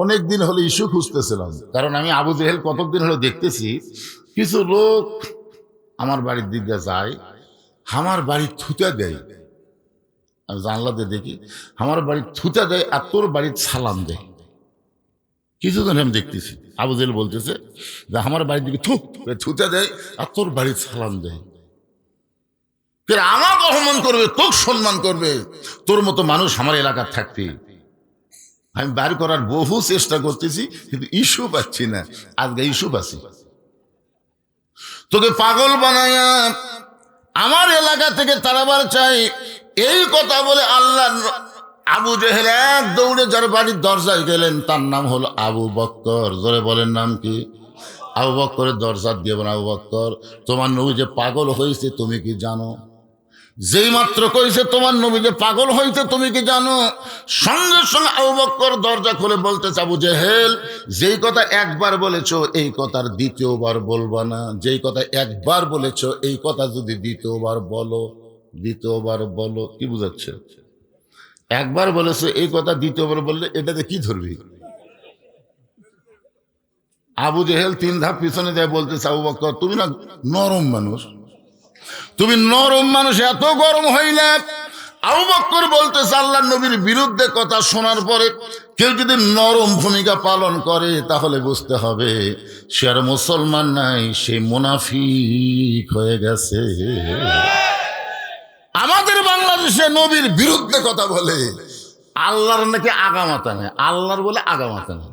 অনেক দিন হলো ইস্যু খুঁজতেছিলাম, কারণ আমি আবু জেহেল কতদিন হলো দেখতেছি কিছু লোক আমার বাড়ির দিকে যায়, আমার বাড়ির থুতা দেয়। আমি জানলাতে দেখি আমার বাড়ির থুতা দেয় আর তোর বাড়ির সালাম দেয়। কিছুদিন আমি দেখতেছি আবু জেহেল বলতেছে যে আমার বাড়ির দিকে থুতা দেয় আর তোর বাড়ির সালাম দেয়। ফের আমাকে অপমান করবে, তোকে সম্মান করবে, তোর মতো মানুষ আমার এলাকার থাকতে। আমি বাইর করার বহু চেষ্টা করতেছি কিন্তু ইস্যু পাচ্ছি না। আজকে ইস্যু পাচ্ছি, তোকে পাগল বানায়া আমার এলাকা থেকে তাড়াবার চাই, এই কথা বলে আল্লাহ আবু জেহেল এক দৌড়ে যার বাড়ির দরজায় গেলেন, তার নাম হলো আবু বক্কর। জোরে বলেন নাম কি? আবু বক্করের দরজা দিয়ে বলেন, আবু বক্কর তোমার নবী যে পাগল হয়েছে তুমি কি জানো? যেই মাত্র কইছে তোমার নবী যে পাগল হইতে তুমি কি জানো, সঙ্গে সঙ্গে আবু বকর দরজা খুলে বলতেছে, আবু জেহেল যেই কথা একবার বলেছো এই কথার দ্বিতীয়বার বলবা না। যেই কথা একবার বলেছো এই কথা যদি দ্বিতীয়বার বলো। কি বুঝাচ্ছে? একবার বলেছো এই কথা দ্বিতীয়বার বললে এটাতে কি ধরবি? আবু জেহেল 3 ধাপ পিছনে যায় বলতেছে, আবু বকর তুমি না নরম মানুষ, তুমি নরম মানুষ, এত গরম হয় না। আবু বকর বলতেছে, আল্লাহর নবীর বিরুদ্ধে কথা শোনার পরে কেউ যদি নরম ভূমিকা পালন করে তাহলে বুঝতে হবে সে আর মুসলমান নাই, সে মুনাফিক হয়ে গেছে। আমাদের বাংলাদেশে নবীর বিরুদ্ধে কথা বলে আল্লাহর নাকি আগামাতা নেই, আল্লাহর বলে আগামাতা নেই,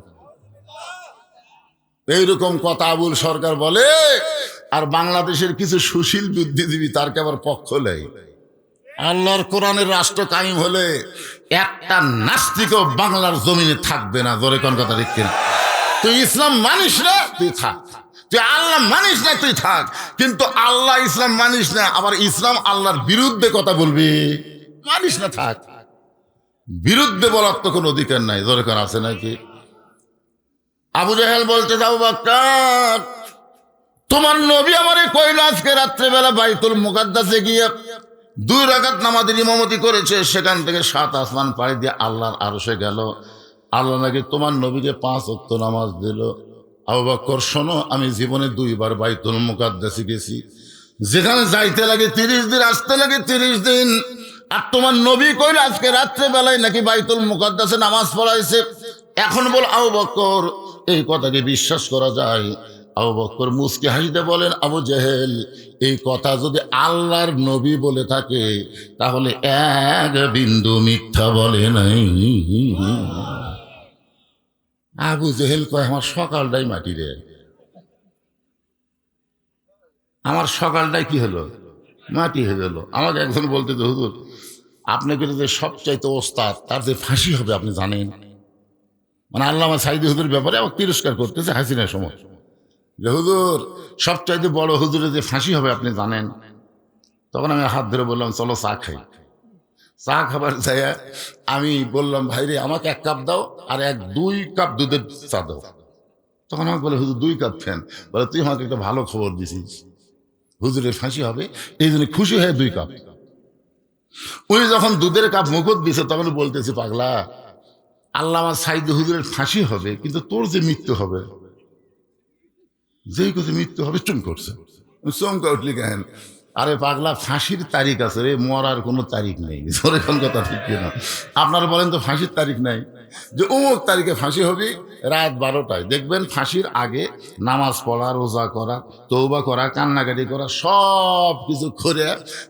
এইরকম কথা আবুল সরকার বলে। আর বাংলাদেশের কিছু সুশীল বুদ্ধিজীবী তার আবার পক্ষ নেই। আল্লাহর কোরআনের রাষ্ট্র কায়েম হলে একটা নাস্তিকও বাংলার জমিনে থাকবে না। জোরে কোন কথা ঠিক কিনা? তুই ইসলাম মানিস না তুই থাক, তুই আল্লাহ মানিস না তুই থাক, কিন্তু আল্লাহ ইসলাম মানিস না আবার ইসলাম আল্লাহর বিরুদ্ধে কথা বলবি, মানিস না থাক। বিরুদ্ধে বলার তো কোনো অধিকার নাই। জোরে কোন আছে নাকি? আবু জেহেল বলতে, আবু বকর তোমার নবী আমারে কইল আজকে রাত্রেবেলা বাইতুল মুকাদ্দাসে গিয়ে 2 রাকাত নামাজের ইমামতি করেছে, সেখান থেকে 7 আসমান পাড়ি দিয়ে আল্লাহর আরশে গেল। আল্লাহ নাকি তোমার নবীকে 5 ওয়াক্ত নামাজ দিল। আবু বকর শোনো, আমি জীবনে 2 বার বাইতুল মুকাদ্দাসে গেছি, যেখানে যাইতে লাগে 30 দিন, আসতে লাগে 30 দিন। আর তোমার নবী কইল আজকে রাত্রেবেলায় নাকি বাইতুল মুকাদ্দাসে নামাজ পড়াইছে। এখন বল আবু বকর এই কথাকে বিশ্বাস করা যায়? আবু বকর মুস্কি হাসিতে বলেন, আবু জেহেল এই কথা যদি আল্লাহর নবী বলে থাকে তাহলে 1 বিন্দু মিথ্যা বলে নাই। আবু জেহেল কয় আমার সকালটাই মাটি রে, আমার সকালটাই কি হলো? মাটি হয়ে গেল। আমাকে একজন বলতে যে হুজুর আপনাকে যে সবচাইতে ওস্তাদ তার যে ফাঁসি হবে আপনি জানেন? মানে আল্লামা সাইদি হুজুর ব্যাপারে আমাকে তিরস্কার করতেছে হাসিনার সময়, যে হুজুর সবচাইতে বড় হুজুরের যে ফাঁসি হবে আপনি জানেন? তখন আমি হাত ধরে বললাম চলো চা খাই। চা খাবার যাই আমি বললাম, ভাই রে আমাকে 1 কাপ দাও আর 2 কাপ দুধের চা দাও। তখন আমাকে বলে, হুজুর 2 কাপ ফ্যান। বলে তুই আমাকে একটা ভালো খবর দিছিস, হুজুরের ফাঁসি হবে, এই জন্য খুশি হয়ে 2 কাপ। উনি যখন দুধের কাপ মুখত দিছে তখন বলতেছি, পাগলা আল্লামা সাইদি হুজুরের ফাঁসি হবে কিন্তু তোর যে মৃত্যু হবে, যেই কিছু মৃত্যু হবে চুম করছে, চমকা উঠলি কেন? আরে পাগলা ফাঁসির তারিখ আছে রে, মরার কোনো তারিখ নেই। এখন কথা ঠিক কিনা? আপনারা বলেন তো ফাঁসির তারিখ নাই, যে অমুক তারিখে ফাঁসি হবে রাত 12টায়। দেখবেন ফাঁসির আগে নামাজ পড়া, রোজা করা, তওবা করা, কান্নাকাটি করা সব কিছু করে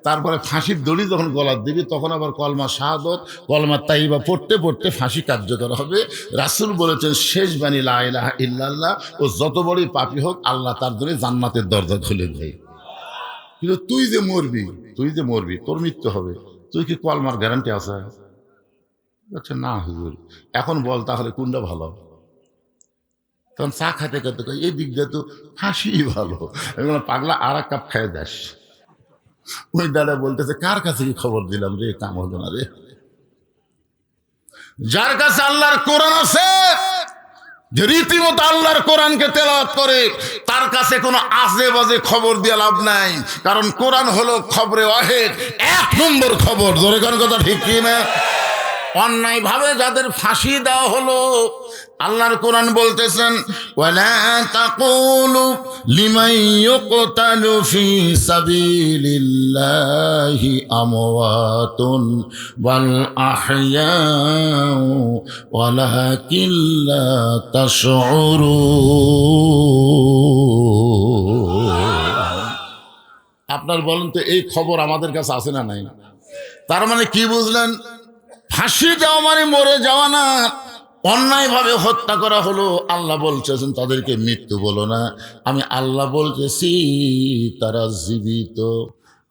তারপরে ফাঁসির দড়ি যখন গলার দিবি তখন আবার কলমা শাহাদত, কলমা তাইবা পড়তে পড়তে ফাঁসি কার্যকর হবে। রাসূল বলেছেন শেষ বাণী লা ইলাহা ইল্লাল্লাহ, ও যত বড়ই পাপী হোক আল্লাহ তার জন্য জান্নাতের দরজা খুলে দেয়। কিন্তু তুই যে মরবি তোর মৃত্যু হবে, তুই কি কলমার গ্যারান্টি আছে? আচ্ছা না হুজুর, এখন বল তাহলে কোনটা ভালো? তখন চা খাইতে খাইতে এই দিক দিয়ে তো ফাঁসি ভালো। আমি বললাম, পাগলা আর 1 কাপ খাই যাস। ওই দাদা বলতেছে, কার কাছে কি খবর দিলাম রে, কাম হলো না রে। যার কাছে আল্লাহর কোরআন আছে, যে রীতিমতো আল্লাহর কোরআনকে তেলাওয়াত করে, তার কাছে কোনো আজে বাজে খবর দিয়ে লাভ নাই। কারণ কোরআন হলো খবরে ওয়াহিদ, 1 নম্বর খবর। জোরে কোন কথা ঠিক কি না? অন্যায় ভাবে যাদের ফাঁসি দেওয়া হলো আল্লাহর কোরআন বলতেছেন, ওয়ালা তাকুলু লিমান ইউকতালু ফি সাবিলিল্লাহি আমওয়াতুন ওয়াল আহইয়াউ ওয়ালাকিন লা তাশউরুন। আপনার বলেন তো এই খবর আমাদের কাছে আছে না নাই? তার মানে কি বুঝলেন? ফাঁসি দেওয়া মানে মরে যাওয়া না, অন্যায়ভাবে হত্যা করা হলো। আল্লাহ বলছেন তাদেরকে মৃত্যু বলো না, আমি আল্লাহ বলতেছি তারা জীবিত।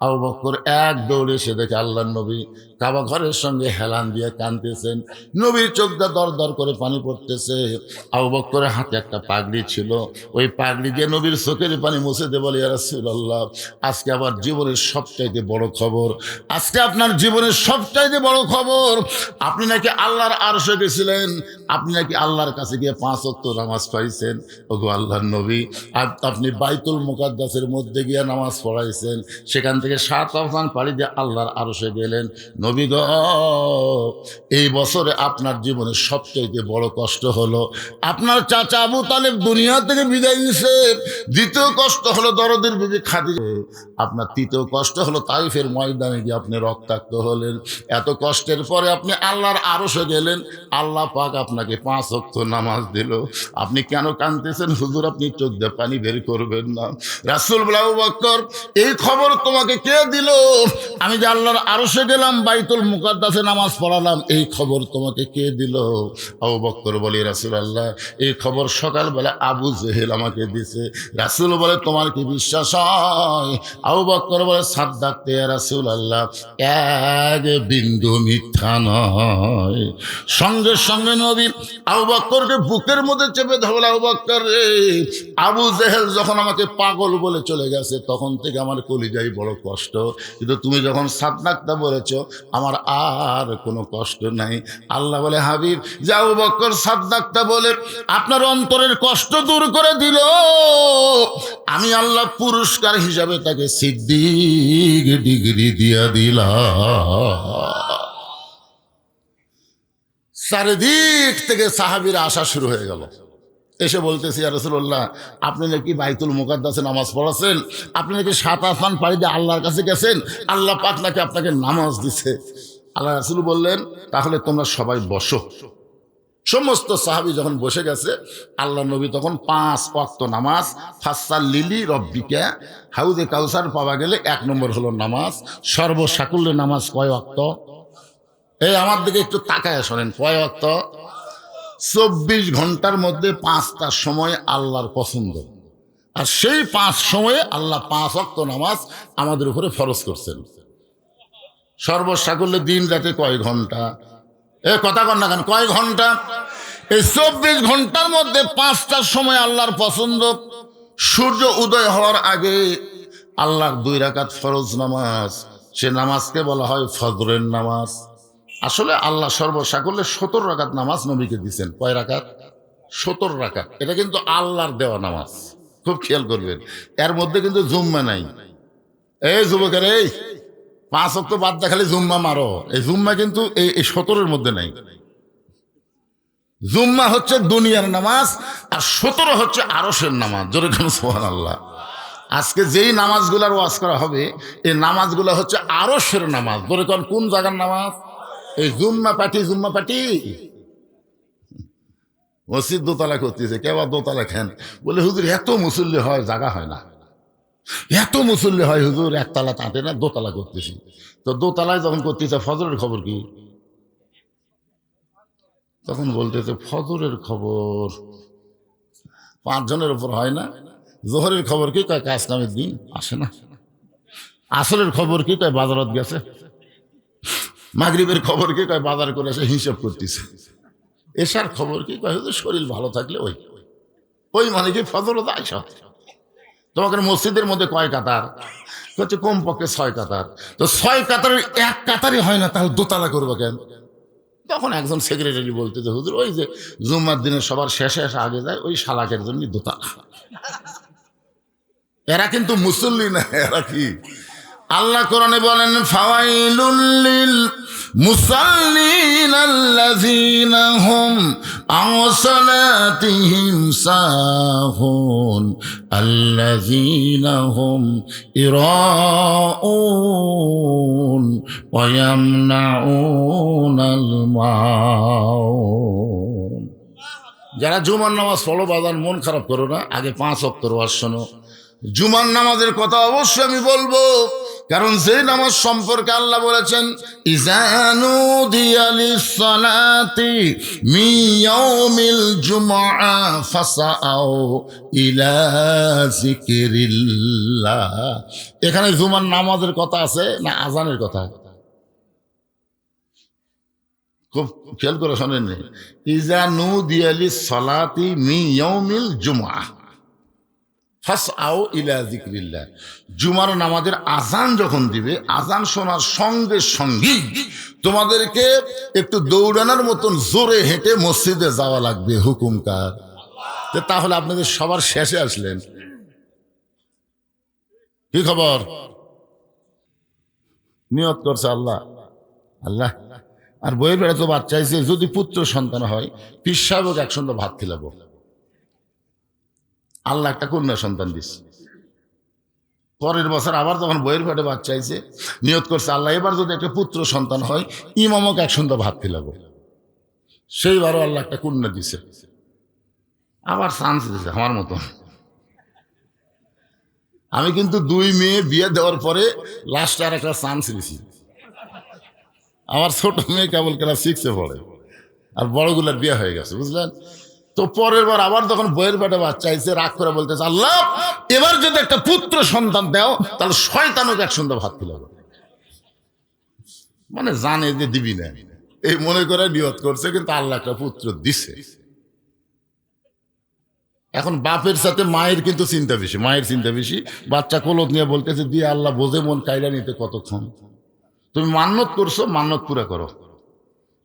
আবু বকর এক দৌড়ে এসে দেখে আল্লাহর নবী কাবা ঘরের সঙ্গে হেলান দিয়ে কাঁদতেছেন, নবীর চোখ দিয়ে দর দর করে পানি পড়তেছে। আবু বকরের হাতে একটা পাগড়ি ছিল, ওই পাগড়ি দিয়ে নবীর চোখের পানি মুছে দিয়ে বলে, ইয়া রাসূলুল্লাহ, আজকে আমার জীবনের সবচাইতে বড় খবর, আজকে আপনার জীবনের সবচাইতে বড় খবর, আপনি নাকি আল্লাহর আরশে গেছিলেন, আপনি নাকি আল্লাহর কাছে গিয়ে 5 ওয়াক্ত নামাজ পড়াইছেন। ওগো আল্লাহর নবী, আপনি বাইতুল মুকাদ্দাসের মধ্যে গিয়ে নামাজ পড়াইছেন, সেখান থেকে 7 আসমান পাড়ি দিয়ে আল্লাহর আরশে গেলেন। নবী গো, এই বছরে আপনার জীবনে সবচেয়ে বড় কষ্ট হলো আপনার চাচা আবু তালেব দুনিয়া থেকে বিদায় নিছে, দ্বিতীয় কষ্ট হলো দরদের বিবি খাদিজা, আপনার তৃতীয় কষ্ট হলো তাইফের ময়দানে গিয়ে আপনি রক্তাক্ত হলেন। এত কষ্টের পরে আপনি আল্লাহর আরশে গেলেন, আল্লাহ পাক আপনাকে 5 ওয়াক্ত নামাজ দিল। আপনি কেন কাঁদতেছেন হুজুর? আপনি চোখ দিয়ে পানি বের করবেন না। রাসূল বলে, আবু বকর, এই খবর তোমাকে কে দিল? আমি যে আল্লাহর আরশে গেলাম, বাইতুল মুকাদ্দাসে নামাজ পড়ালাম, এই খবর তোমাকে কে দিল? আবু বকর বলে, রাসূলুল্লাহ, এই খবর সকালবেলা আবু জেহেল আমাকে দিছে। রাসূল বলে, তোমার কি বিশ্বাস হয়? আবু বকর বলে, সাদ্দাকতে ইয়া রাসূলুল্লাহ, এক বিন্দু মিথ্যা নয়। সঙ্গে সঙ্গে নবী আবু বকরকে বুকের মধ্যে চেপে ধরল, আবু বকর রে, আবু জেহেল যখন আমাকে পাগল বলে চলে গেছে তখন থেকে আমার কলিজায় বড় কষ্ট, কিন্তু তুমি যখন সাদ্দাকতা বলেছো আমার আর কোনো কষ্ট নাই। আল্লাহ বলে, হাবিব, যে আবু বকর সাদ্দাকতা বলে আপনার অন্তরের কষ্ট দূর করে দিল, আমি আল্লাহ পুরস্কার হিসাবে তাকে সিদ্দিক ডিগ্রি দিয়া দিলাম। চারিদিক থেকে সাহাবীরা আসা শুরু হয়ে গেল, এসে বলতেছি, ইয়া রাসূলুল্লাহ, আপনি নাকি বাইতুল মুকাদ্দাসে নামাজ পড়াছেন, আপনি নাকি 7 আসমান পাড়ি দিয়ে আল্লাহর কাছে গেছেন, আল্লাহ পাক নাকি আপনাকে নামাজ দিছে। আল্লাহ রাসূল বললেন, তাহলে তোমরা সবাই বসো। সমস্ত সাহাবী যখন বসে গেছে, আল্লাহ নবী তখন 5 ওয়াক্ত নামাজ, ফাসাল্লিলি রব্বিকা, হাউজে কাউসার পাওয়া গেলে 1 নম্বর হলো নামাজ। সর্বসাকুল্যে নামাজ কয় ওয়াক্ত? এই আমার দিকে একটু তাকায় শোনেন, কয় ওয়াক্ত? 24 ঘন্টার মধ্যে 5টা সময় আল্লাহর পছন্দ, আর সেই 5 সময়ে আল্লাহ 5 ওয়াক্ত নামাজ আমাদের উপরে ফরজ করছেন। সর্বসাকুল্যে দিন রাতে কয় ঘন্টা? কথা কন না কেন, কয় ঘন্টা? এই 24 ঘন্টার মধ্যে 5টা সময় আল্লাহর পছন্দ। সূর্য উদয় হওয়ার আগে আল্লাহর 2 রাকাত ফরজ নামাজ, সে নামাজকে বলা হয় ফজরের নামাজ। আসলে আল্লাহ সর্বসাকুল্যে 17 রাকাত নামাজ নবীকে দিচ্ছেন। কয় রাকাত? 17 রাকাত। এটা কিন্তু আল্লাহর দেওয়া নামাজ, খুব খেয়াল করবেন। এর মধ্যে কিন্তু জুম্মা নাই। এই যুবকের, এই 5 ওয়াক্ত বাদ দিয়ে খালি জুম্মা মারো, এই জুম্মা কিন্তু এই 17-এর মধ্যে নাই। জুম্মা হচ্ছে দুনিয়ার নামাজ, আর 17 হচ্ছে আরশের নামাজ। জোরে কেন সুবহানাল্লাহ। আজকে যেই নামাজগুলার ওয়াজ করা হবে, এই নামাজগুলো হচ্ছে আরশের নামাজ। জোরে কেন, কোন জায়গার নামাজ? এই জুম্মা পাটি মসজিদ দোতলা করতেছে, কেউ দোতলা খেন বলে, হুজুর এত মুসল্লি হয়, জায়গা হয় না, এত মুসল্লি হয় হুজুর, একতলা তাঁতে না, দোতলা করতেছি। তো দোতলায় যখন করতেছে, ফজরের খবর কি? তখন বলতেছে, ফজরের খবর 5 জনের উপর হয় না। জোহরের খবর কি? কয় কাজ কামের দিন আসে না। আসরের খবর কি? কয় বাজারত গেছে। মাগরিবের খবর কি? কয় বাজার করে এসে হিসাব করতেছে। এশার খবর কি? কয় হুজুর শরীর ভালো থাকলে ওই মানে কি ফজরত আইসা। তোমাদের মসজিদের মধ্যে কয় কাতার? হচ্ছে কমপক্ষে 6 কাতার। তো 6 কাতারের 1 কাতারই হয় না, তাহলে দোতলা করবো কেন? তখন একজন সেক্রেটারি বলতে, যে হুজুর ওই যে জুম্মার দিনে সবার শেষে এসে আগে যায়, ওই শালাকের জন্য দোতলা। এরা কিন্তু মুসল্লি না, এরা কি? আল্লাহ কোরআনে বলেন, ফাওয়াইলুল লিল মুসাল্লিন আল্লাযীনা হুম আন সালাতিহিম সাহুন আল্লাযীনা হুম ইরাউন ওয়া ইয়ামনাউনাল মাউন। যারা জুমার নামাজ পড়ো বাজান, মন খারাপ করো না, আগে 5 ওয়াক্ত ওয়াজ শোনো। জুমার নামাজের কথা অবশ্যই আমি বলবো, কারণ সেই নামাজ সম্পর্কে আল্লাহ বলেছেন ইযা নুদিয়া লিস-সালাতি মিন ইয়াউমিল জুমআ ফাসআউ ইলা যিকরিল্লাহ। এখানে জুমার নামাজের কথা আছে না আজানের কথা? খুব খেয়াল করে শোনেন, ইযা নুদিয়া লিস-সালাতি মিন ইয়াউমিল জুমআ ফাসআউ ইলা যিকরিল্লাহ। জুমার নামাজের আজান যখন দিবে, আজান শোনার সঙ্গে সঙ্গেই তোমাদেরকে একটু দৌড়ানোর মতন জোরে হেঁটে মসজিদে যাওয়া লাগবে। হুকুম কার? তাহলে আপনাদের সবার শেষে আসলেন, কি খবর? নিয়ত করছে আল্লাহ আল্লাহ। আর বইয়ের বেড়া তো বাচ্চা হয়েছে, যদি পুত্র সন্তান হয় পীর সাহেবকে একসঙ্গে ভাত খিলাবো। আল্লাহ একটা কন্যা সন্তান দিচ্ছে। পরের বছর আবার যখন বইয়ের পেটে বাচ্চা হয়েছে, নিয়ত করছে আল্লাহ এবার যদি একটা পুত্র সন্তান হয় ইমামকে একসঙ্গে ভাত খিলাবো। সেইবারও আল্লাহ একটা কন্যা দিছে, আবার চান্স দিছে আমার মতন। আমি কিন্তু 2 মেয়ে বিয়ে দেওয়ার পরে লাস্টে আর একটা চান্স দিছি। আমার ছোট মেয়ে কেবল ক্লাস 6-এ পড়ে, আর বড়গুলার বিয়ে হয়ে গেছে, বুঝলেন? তো পরের বার আবার যখন বইয়ের পেটে বাচ্চা হয়েছে, রাগ করে বলতেছে আল্লাহ এবার যদি একটা পুত্র সন্তান দাও তাহলে শয়তানকে একসঙ্গে ভাত খিলাবো। মানে জানে যে দিবি না, এই মনে করে নিয়ত করছে, কিন্তু আল্লাহ একটা পুত্র দিছে। এখন বাপের সাথে মায়ের কিন্তু চিন্তা বেশি, মায়ের চিন্তা বেশি। বাচ্চা কোলত নিয়ে বলতেছে দিয়ে আল্লাহ বোঝে মন কায়রা নিতে কতক্ষণ। তুমি মান্যত করছো, মান্যত পুরা করো।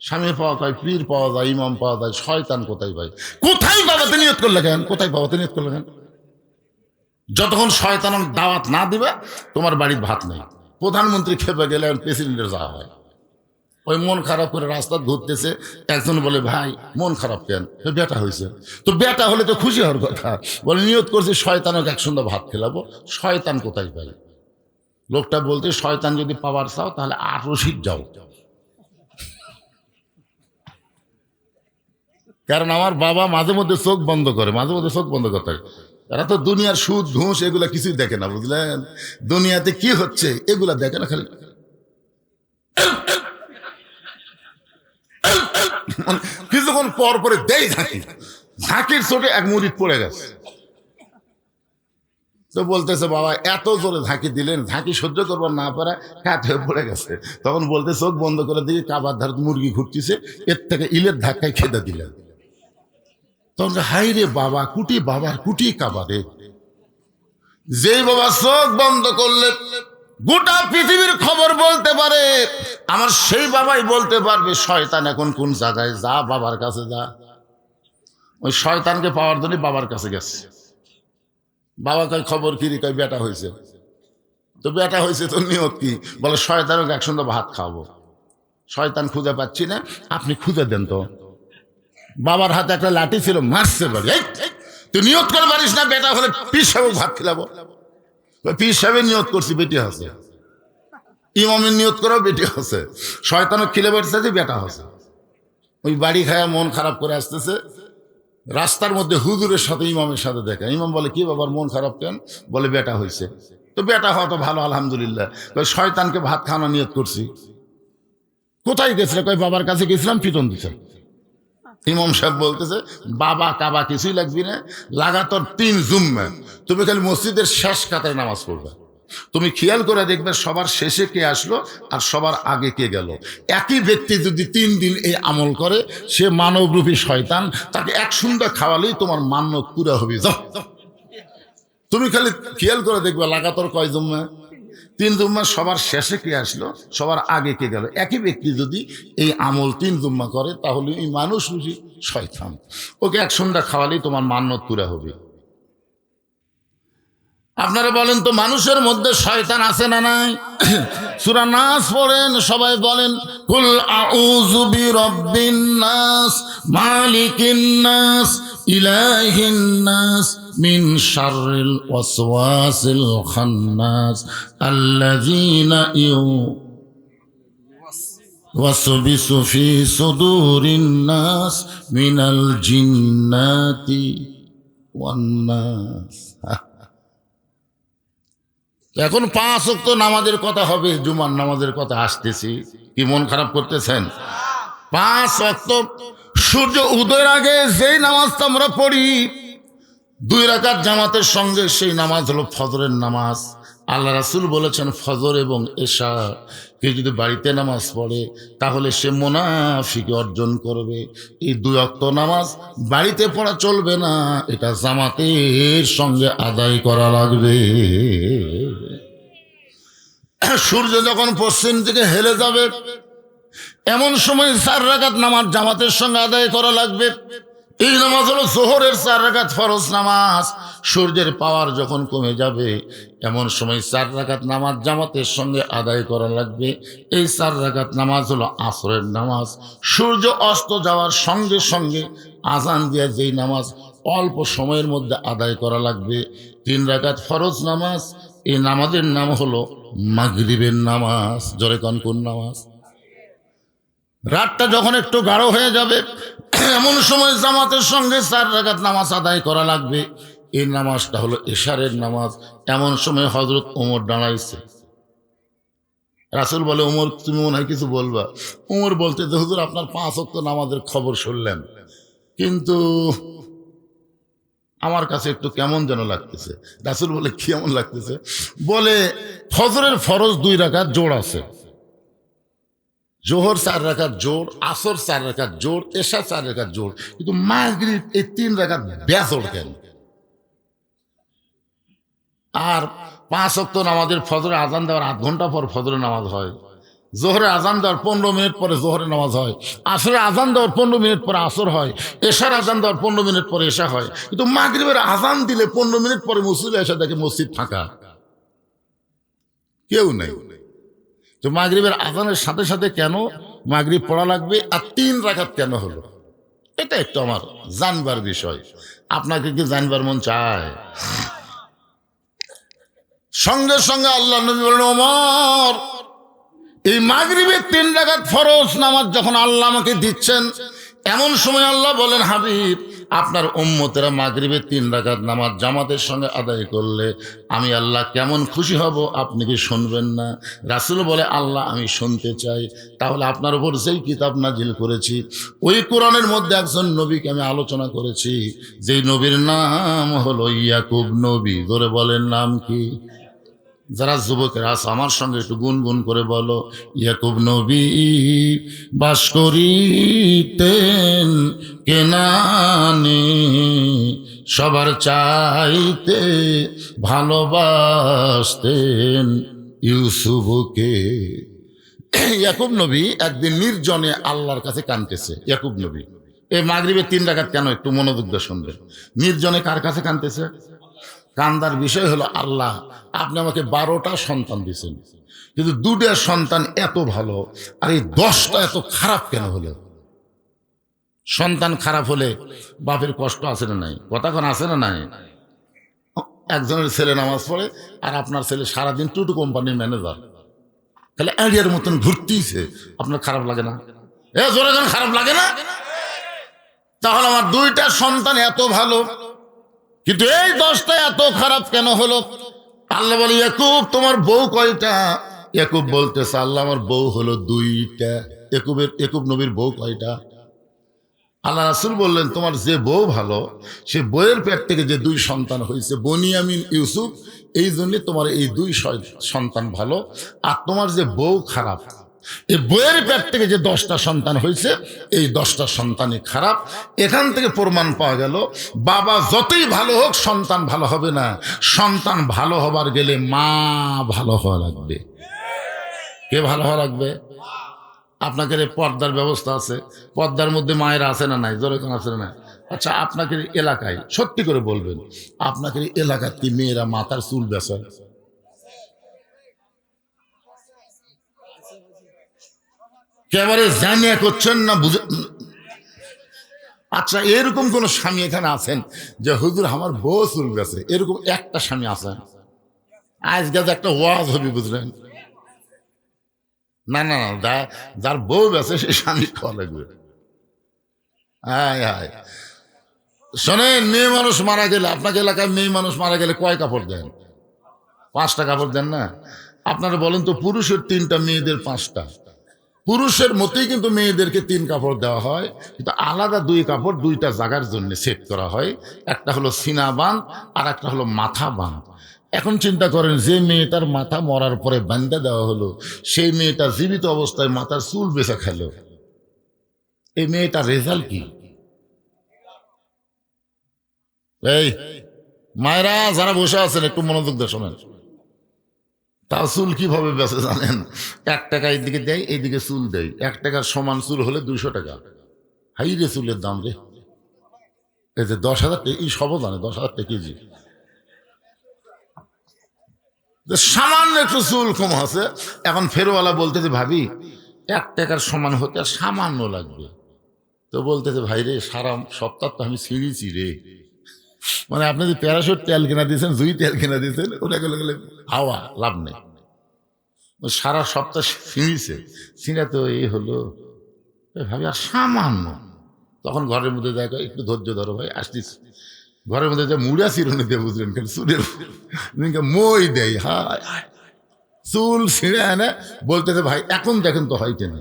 স্বামী পাওয়া যায়, পীর পাওয়া যায়, ইমাম পাওয়া যায়, শয়তান কোথায় পাই? কোথায় পাবাতে নিয়ত করলে কেন? কোথায় পাবাতে নিয়ত করলে কেন? যতক্ষণ শয়তান দাওয়াত না দিবে তোমার বাড়ির ভাত নেই। প্রধানমন্ত্রী খেপে গেলে প্রেসিডেন্টের যাওয়া হয়। ওই মন খারাপ করে রাস্তা ঘুরতেছে, একজন বলে ভাই মন খারাপ কেন? বেটা হয়েছে। তো বেটা হলে তো খুশি হওয়ার কথা। বলে নিয়ত করছি শয়তানকে একসঙ্গে ভাত খেলাবো। শয়তান কোথায় পাই? লোকটা বলতে শয়তান যদি পাওয়ার চাও তাহলে 8 রশিদ যাও। কারণ আমার বাবা মাঝে মধ্যে চোখ বন্ধ করে, মাঝে মধ্যে চোখ বন্ধ করতে হয়। এরা তো দুনিয়ার সুদ ঘুষ এগুলা কিছুই দেখে না, বুঝলেন? দুনিয়াতে কি হচ্ছে এগুলা দেখে না, খালি কিছুক্ষণ পর পরে দেয় ঝাঁকি। ঝাঁকির চোটে এক মুরিদ পড়ে গেছে। তো বলতেছে বাবা এত জোরে ঝাঁকি দিলেন, ঝাঁকি সহ্য করবার না পারে কাত হয়ে পড়ে গেছে। তখন বলতে চোখ বন্ধ করে দিয়ে কাবার ধার মুরগি ঘুরতেছে, এর থেকে ইলের ধাক্কায় খেতে দিলেন। তখন হাই রে বাবা কুটি, বাবার কুটি কাবারে। যেই বাবা চোখ বন্ধ করলে গোটা পৃথিবীর খবর বলতে পারে, আমার সেই বাবাই বলতে পারবে শয়তান এখন কোন জায়গায়। যা বাবার কাছে যা। ওই শয়তানকে পাওয়ার জন্য বাবার কাছে গেছে। বাবা কয় খবর কি? কয় বেটা হয়েছে। তো বেটা হয়েছে তো নিয়ত কি? বলে শয়তানকে একসঙ্গে ভাত খাওয়াবো। শয়তান খুঁজে পাচ্ছি না, আপনি খুঁজে দেন তো। বাবার হাতে একটা লাঠি ছিল, মারছে বলে তুই নিয়ত করে পারিস না বেটা হলে পীর সাহেব ভাত খিলাবো। পীর সাহেবের নিয়ত করছি বেটি আছে, ইমামের নিয়ত করেও বেটি আছে, শয়তানও খিলে বেড়েছে যে বেটা আছে। ওই বাড়ি খায়া মন খারাপ করে আসতেছে, রাস্তার মধ্যে হুজুরের সাথে ইমামের সাথে দেখা। ইমাম বলে কি বাবার মন খারাপ কেন? বলে বেটা হয়েছে। তো বেটা হওয়া তো ভালো, আলহামদুলিল্লাহ। শয়তানকে ভাত খাওয়ানো নিয়ত করছি। কোথায় গেছিলে? কয় বাবার কাছে গেছিলাম, পিটন দিছে। ইমাম সাহেব বলতেছে বাবা কাবা কিছুই লাগবি না, লাগাতার 3 জুম্মা তুমি খালি মসজিদের শেষ কাতারে নামাজ পড়বে। তুমি খেয়াল করে দেখবে সবার শেষে কে আসলো আর সবার আগে কে গেল। একই ব্যক্তি যদি 3 দিন এই আমল করে, সে মানবরূপী শয়তান, তাকে এক সুন্দর খাওয়ালেই তোমার মান্যত পুরা হবে। যাও তুমি খালি খেয়াল করে দেখবে লাগাতার কয় জুম্মা? 3 জুম্মা। সবার শেষে কে আসলো, সবার আগে কে গেল। একই ব্যক্তি যদি এই আমল 3 জুম্মা করে, তাহলে এই মানুষ রূপী শয়তান, ওকে এক সন্ধ্যা খাওয়ালেই তোমার মান্যত পুরা হবে। আপনারা বলেন তো, মানুষের মধ্যে শয়তান আছে না নাই? সূরা নাস পড়েন, সবাই বলেন কুল আউযু বিরাব্বিন নাস মালিকিন নাস ইলাহিন নাস মিন শাররিল ওয়াসওয়াসিল খান্নাস আল্লাযীনা ওয়াসবিসু ফি সুদুরিন নাস মিনাল জিন্নাতি ওয়ান নাস। এখন 5 ওয়াক্ত নামাজের কথা হবে, জুমার নামাজের কথা আসতেছি, কি মন খারাপ করতেছেন? 5 ওয়াক্ত সূর্য উদয়ের আগে যেই নামাজটা আমরা পড়ি 2 রাকাত জামাতের সঙ্গে, সেই নামাজ হলো ফজরের নামাজ। আল্লাহ রাসূল বলেছেন ফজর এবং এশা কেউ যদি বাড়িতে নামাজ পড়ে তাহলে সে মুনাফিকি অর্জন করবে। এই 2 ওয়াক্ত নামাজ বাড়িতে পড়া চলবে না, এটা জামাতের সঙ্গে আদায় করা লাগবে। সূর্য যখন পশ্চিম থেকে হেলে যাবে এমন সময় 4 রাকাত নামাজ জামাতের সঙ্গে আদায় করা লাগবে। এই নামাজ হলো যোহরের 4 রাকাত ফরজ নামাজ। সূর্যের পাওয়ার যখন কমে যাবে এমন সময় 4 রাকাত নামাজ জামাতের সঙ্গে আদায় করা লাগবে। এই 4 রাকাত নামাজ হলো আসরের নামাজ। সূর্য অস্ত যাওয়ার সঙ্গে সঙ্গে আজান দিয়ে যেই নামাজ অল্প সময়ের মধ্যে আদায় করা লাগবে 3 রাকাত ফরজ নামাজ। এই নামাজের নাম হলো মাগরিবের নামাজ। জোরে কোন নামাজ? রাতটা যখন একটু গাঢ় হয়ে যাবে এমন সময় জামাতের সঙ্গে 4 রাকাত নামাজ আদায় করা লাগবে। এই নামাজটা হলো এশারের নামাজ। এমন সময় হযরত ওমর দাঁড়াইছে। রাসূল বলে, ওমর তুমি মনে হয় কিছু বলবা। ওমর বলতে, হুজুর আপনার 5 ওয়াক্ত নামাজের খবর শুনলেন, কিন্তু আমার কাছে একটু কেমন যেন লাগতেছে। রাসূল বলে, কেমন লাগতেছে? বলে, ফজরের ফরজ 2 রাকাত জোড় আছে, জোহর 4 রাকাত জোড়, আসর 4 রাকাত জোড়, এশা 4 রাকাত জোড়, কিন্তু মাগরিব এই 3 রাকাত বেজোড় কেন? আর 5 ওয়াক্ত নামাজের ফজরে আজান দেওয়ার 8 ঘন্টা পর ফজরের নামাজ হয়, জোহরে আজান দেওয়ার 15 মিনিট পরে জোহরের নামাজ হয়, আসরে আজান দেওয়ার 15 মিনিট পরে আসর হয়, এশার আজান দেওয়ার 15 মিনিট পরে এশা হয়। কিন্তু মাগরিবের আজান দিলে 15 মিনিট পরে মসজিদে এসে দেখে মসজিদ ফাঁকা, কেউ নেই। তো মাগরিবের আজানের সাথে সাথে কেন মাগরিব পড়া লাগবে আর 3 রাকাত কেন হলো? এটা একটু আমার জানবার বিষয়। আপনাকে কি জানবার মন চায়? সঙ্গে সঙ্গে আল্লাহ নবী বলেন, ওমর এই মাগরিবের 3 রাকাত ফরজ নামাজ যখন আল্লাহ আমাকে দিচ্ছেন এমন সময় আল্লাহ বলেন, হাবিব আপনার উম্মতেরা মাগরিবের 3 রাকাত নামাজ জামাতের সঙ্গে আদায় করলে আমি আল্লাহ কেমন খুশি হব আপনি কি শুনবেন না? রাসূল বলে, আল্লাহ আমি শুনতে চাই। তাহলে আপনার উপর যেই কিতাব নাজিল করেছি ওই কোরআনের মধ্যে একজন নবীকে আমি আলোচনা করেছি, যেই নবীর নাম হলো ইয়াকুব নবী। ধরে বলেন নাম কি? যারা যুবকেরা আছে আমার সঙ্গে একটু গুনগুন করে বলো, ইয়াকুব নবী বাস করিতেন কেনানে, সবার চাইতে ভালোবাসতেন ইউসুফকে। ইয়াকুব নবী একদিন নির্জনে আল্লাহর কাছে কাঁদতেছে। ইয়াকুব নবী এই মাগরিবের 3 রাকাত কেন একটু মনোযোগ দিয়ে শুনবেন। নির্জনে কার কাছে কাঁদতেছে? কান্দার বিষয় হলো, আল্লাহ আপনি আমাকে 12টা সন্তান দিয়েছেন, কিন্তু 2টা সন্তান এত ভালো আর এই 10টা এত খারাপ কেন হলো? সন্তান খারাপ হলে বাপের কষ্ট আছে না নাই? কথা কোন আছে না নাই? একজনের ছেলে নামাজ পড়ে আর আপনার ছেলে সারাদিন টুটু কোম্পানির ম্যানেজার, তাহলে এরিয়ার মতন ঘুরতেইছে, আপনার খারাপ লাগে না? জোরে যেন খারাপ লাগে না? তাহলে আমার 2টা সন্তান এত ভালো কিন্তু এই 10টা এত খারাপ কেন হলো? আল্লাহ বলে, ইয়াকুব তোমার বউ কয়টা? ইয়াকুব বলতেছে, আল্লাহ আমার বউ হলো 2টা। ইয়াকুব নবীর বউ কয়টা? আল্লাহ রাসূল বললেন, তোমার যে বউ ভালো সে বউয়ের পেট থেকে যে 2 সন্তান হয়েছে বনিয়ামিন ইউসুফ, এই জন্য তোমার এই 2 সন্তান ভালো। আর তোমার যে বউ খারাপ, এই বইয়ের পেট থেকে যে 10টা সন্তান হয়েছে এই 10টা সন্তানই খারাপ। এখান থেকে প্রমাণ পাওয়া গেল বাবা যতই ভালো হোক সন্তান ভালো হবে না। সন্তান ভালো হবার গেলে মা ভালো হওয়া লাগবে। কে ভালো হওয়া লাগবে? আপনাদের পর্দার ব্যবস্থা আছে, পর্দার মধ্যে মায়েরা আছে না নাই? জোরে কোন আছে না? আচ্ছা, আপনাকে এলাকায় সত্যি করে বলবেন, আপনাকে এলাকার কি মেয়েরা মাথার চুল বেচায়? একেবারে জানিয়া করছেন না বুঝে। আচ্ছা, এরকম কোন স্বামী এখানে আছেন যে হুজুর আমার বউ চুল বেছে? এরকম একটা স্বামী আছেন? আজকে একটা ওয়াজ হবে, বুঝলেন? না না না, যার বউ বেছে সে স্বামী খাওয়া লাগবে। হায় হায়, শোনেন, মেয়ে মানুষ মারা গেলে, আপনাকে এলাকায় মেয়ে মানুষ মারা গেলে কয় কাপড় দেন? 5টা কাপড় দেন না? আপনারা বলেন তো, পুরুষের 3টা, মেয়েদের 5টা। পুরুষের মতোই কিন্তু মেয়েদেরকে 3 কাপড় দেওয়া হয়, কিন্তু আলাদা 2 কাপড় 2টা জায়গার জন্য সেট করা হয়। একটা হলো সিনা বাঁধ, আর একটা হলো মাথা বাঁধ। এখন চিন্তা করেন, যে মেয়েটার মাথা মরার পরে বান্ধা দেওয়া হলো, সেই মেয়েটা জীবিত অবস্থায় মাথার চুল বেচা খেলো, এই মেয়েটার রেজাল্ট কি? এই মায়েরা যারা বসে আছেন, একটু মনোযোগ দিয়ে শোনেন। তাও চুল কিভাবে বেচে জানেন? 1 টাকা এইদিকে দেয়, এইদিকে চুল দেয়। 1 টাকার সমান চুল হলে 200 টাকা। হাই রে চুলের দাম রে! এই যে 10,000 টাকা, এই সব জানে 10,000 টাকা কেজি। সামান্য একটু চুল কম আছে, এখন ফেরওয়ালা বলতেছে ভাবি 1 টাকার সমান হতে আর সামান্য লাগবে। তো বলতেছে ভাই রে, সারা সপ্তাহ তো আমি ছিঁড়েছি রে। মানে আপনি যে প্যারাশুট তেল কিনা দিয়েছেন, জুই তেল কিনা দিয়েছেন, ওটা গেলে হাওয়া, লাভ নেই। সারা সপ্তাহ ছিঁড়িছে, ছিঁড়া তো এই হলো। ভাবি আর সামান্য। তখন ঘরের মধ্যে দেখো, একটু ধৈর্য ধরো ভাই, আসতেছি। ঘরের মধ্যে যে মুড়া চিরুনি দিয়ে, বুঝলেন, কেন চুলের মই দেয়। হায়, চুল ছিঁড়ে আনে, বলতেছে ভাই এখন দেখেন তো হয়তো না।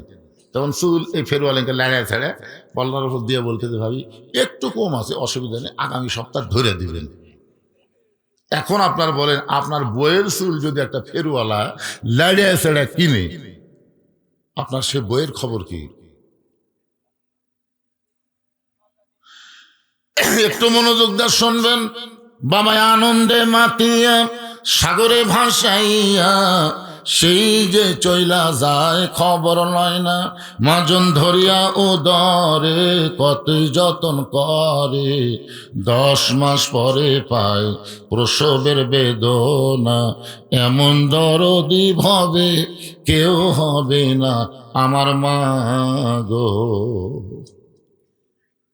তখন চুল এই ফেরওয়ালাকে লাগায় ছেড়ে পল্লার উপর দিয়ে বলতেছে ভাবি একটু কম আছে, অসুবিধা নেই, আগামী সপ্তাহ ধরে দিবেন। এখন আপনার বলেন, আপনার বইয়ের চুল যদি একটা ফেরওয়ালা লাড়িয়ে ছেড়ে কিনে, আপনার সে বইয়ের খবর কি? একটু মনোযোগ দিয়ে শুনবেন। বাবায় আনন্দে মাতিয়া সাগরে ভাসাইয়া, সেই যে চইলা যায় খবর লয় না। মাজন ধরিয়া উদরে কতই যতন করে, 10 মাস পরে পায় প্রসবের বেদনা। এমন দরদি ভবে কেউ হবে না আমার মা গো।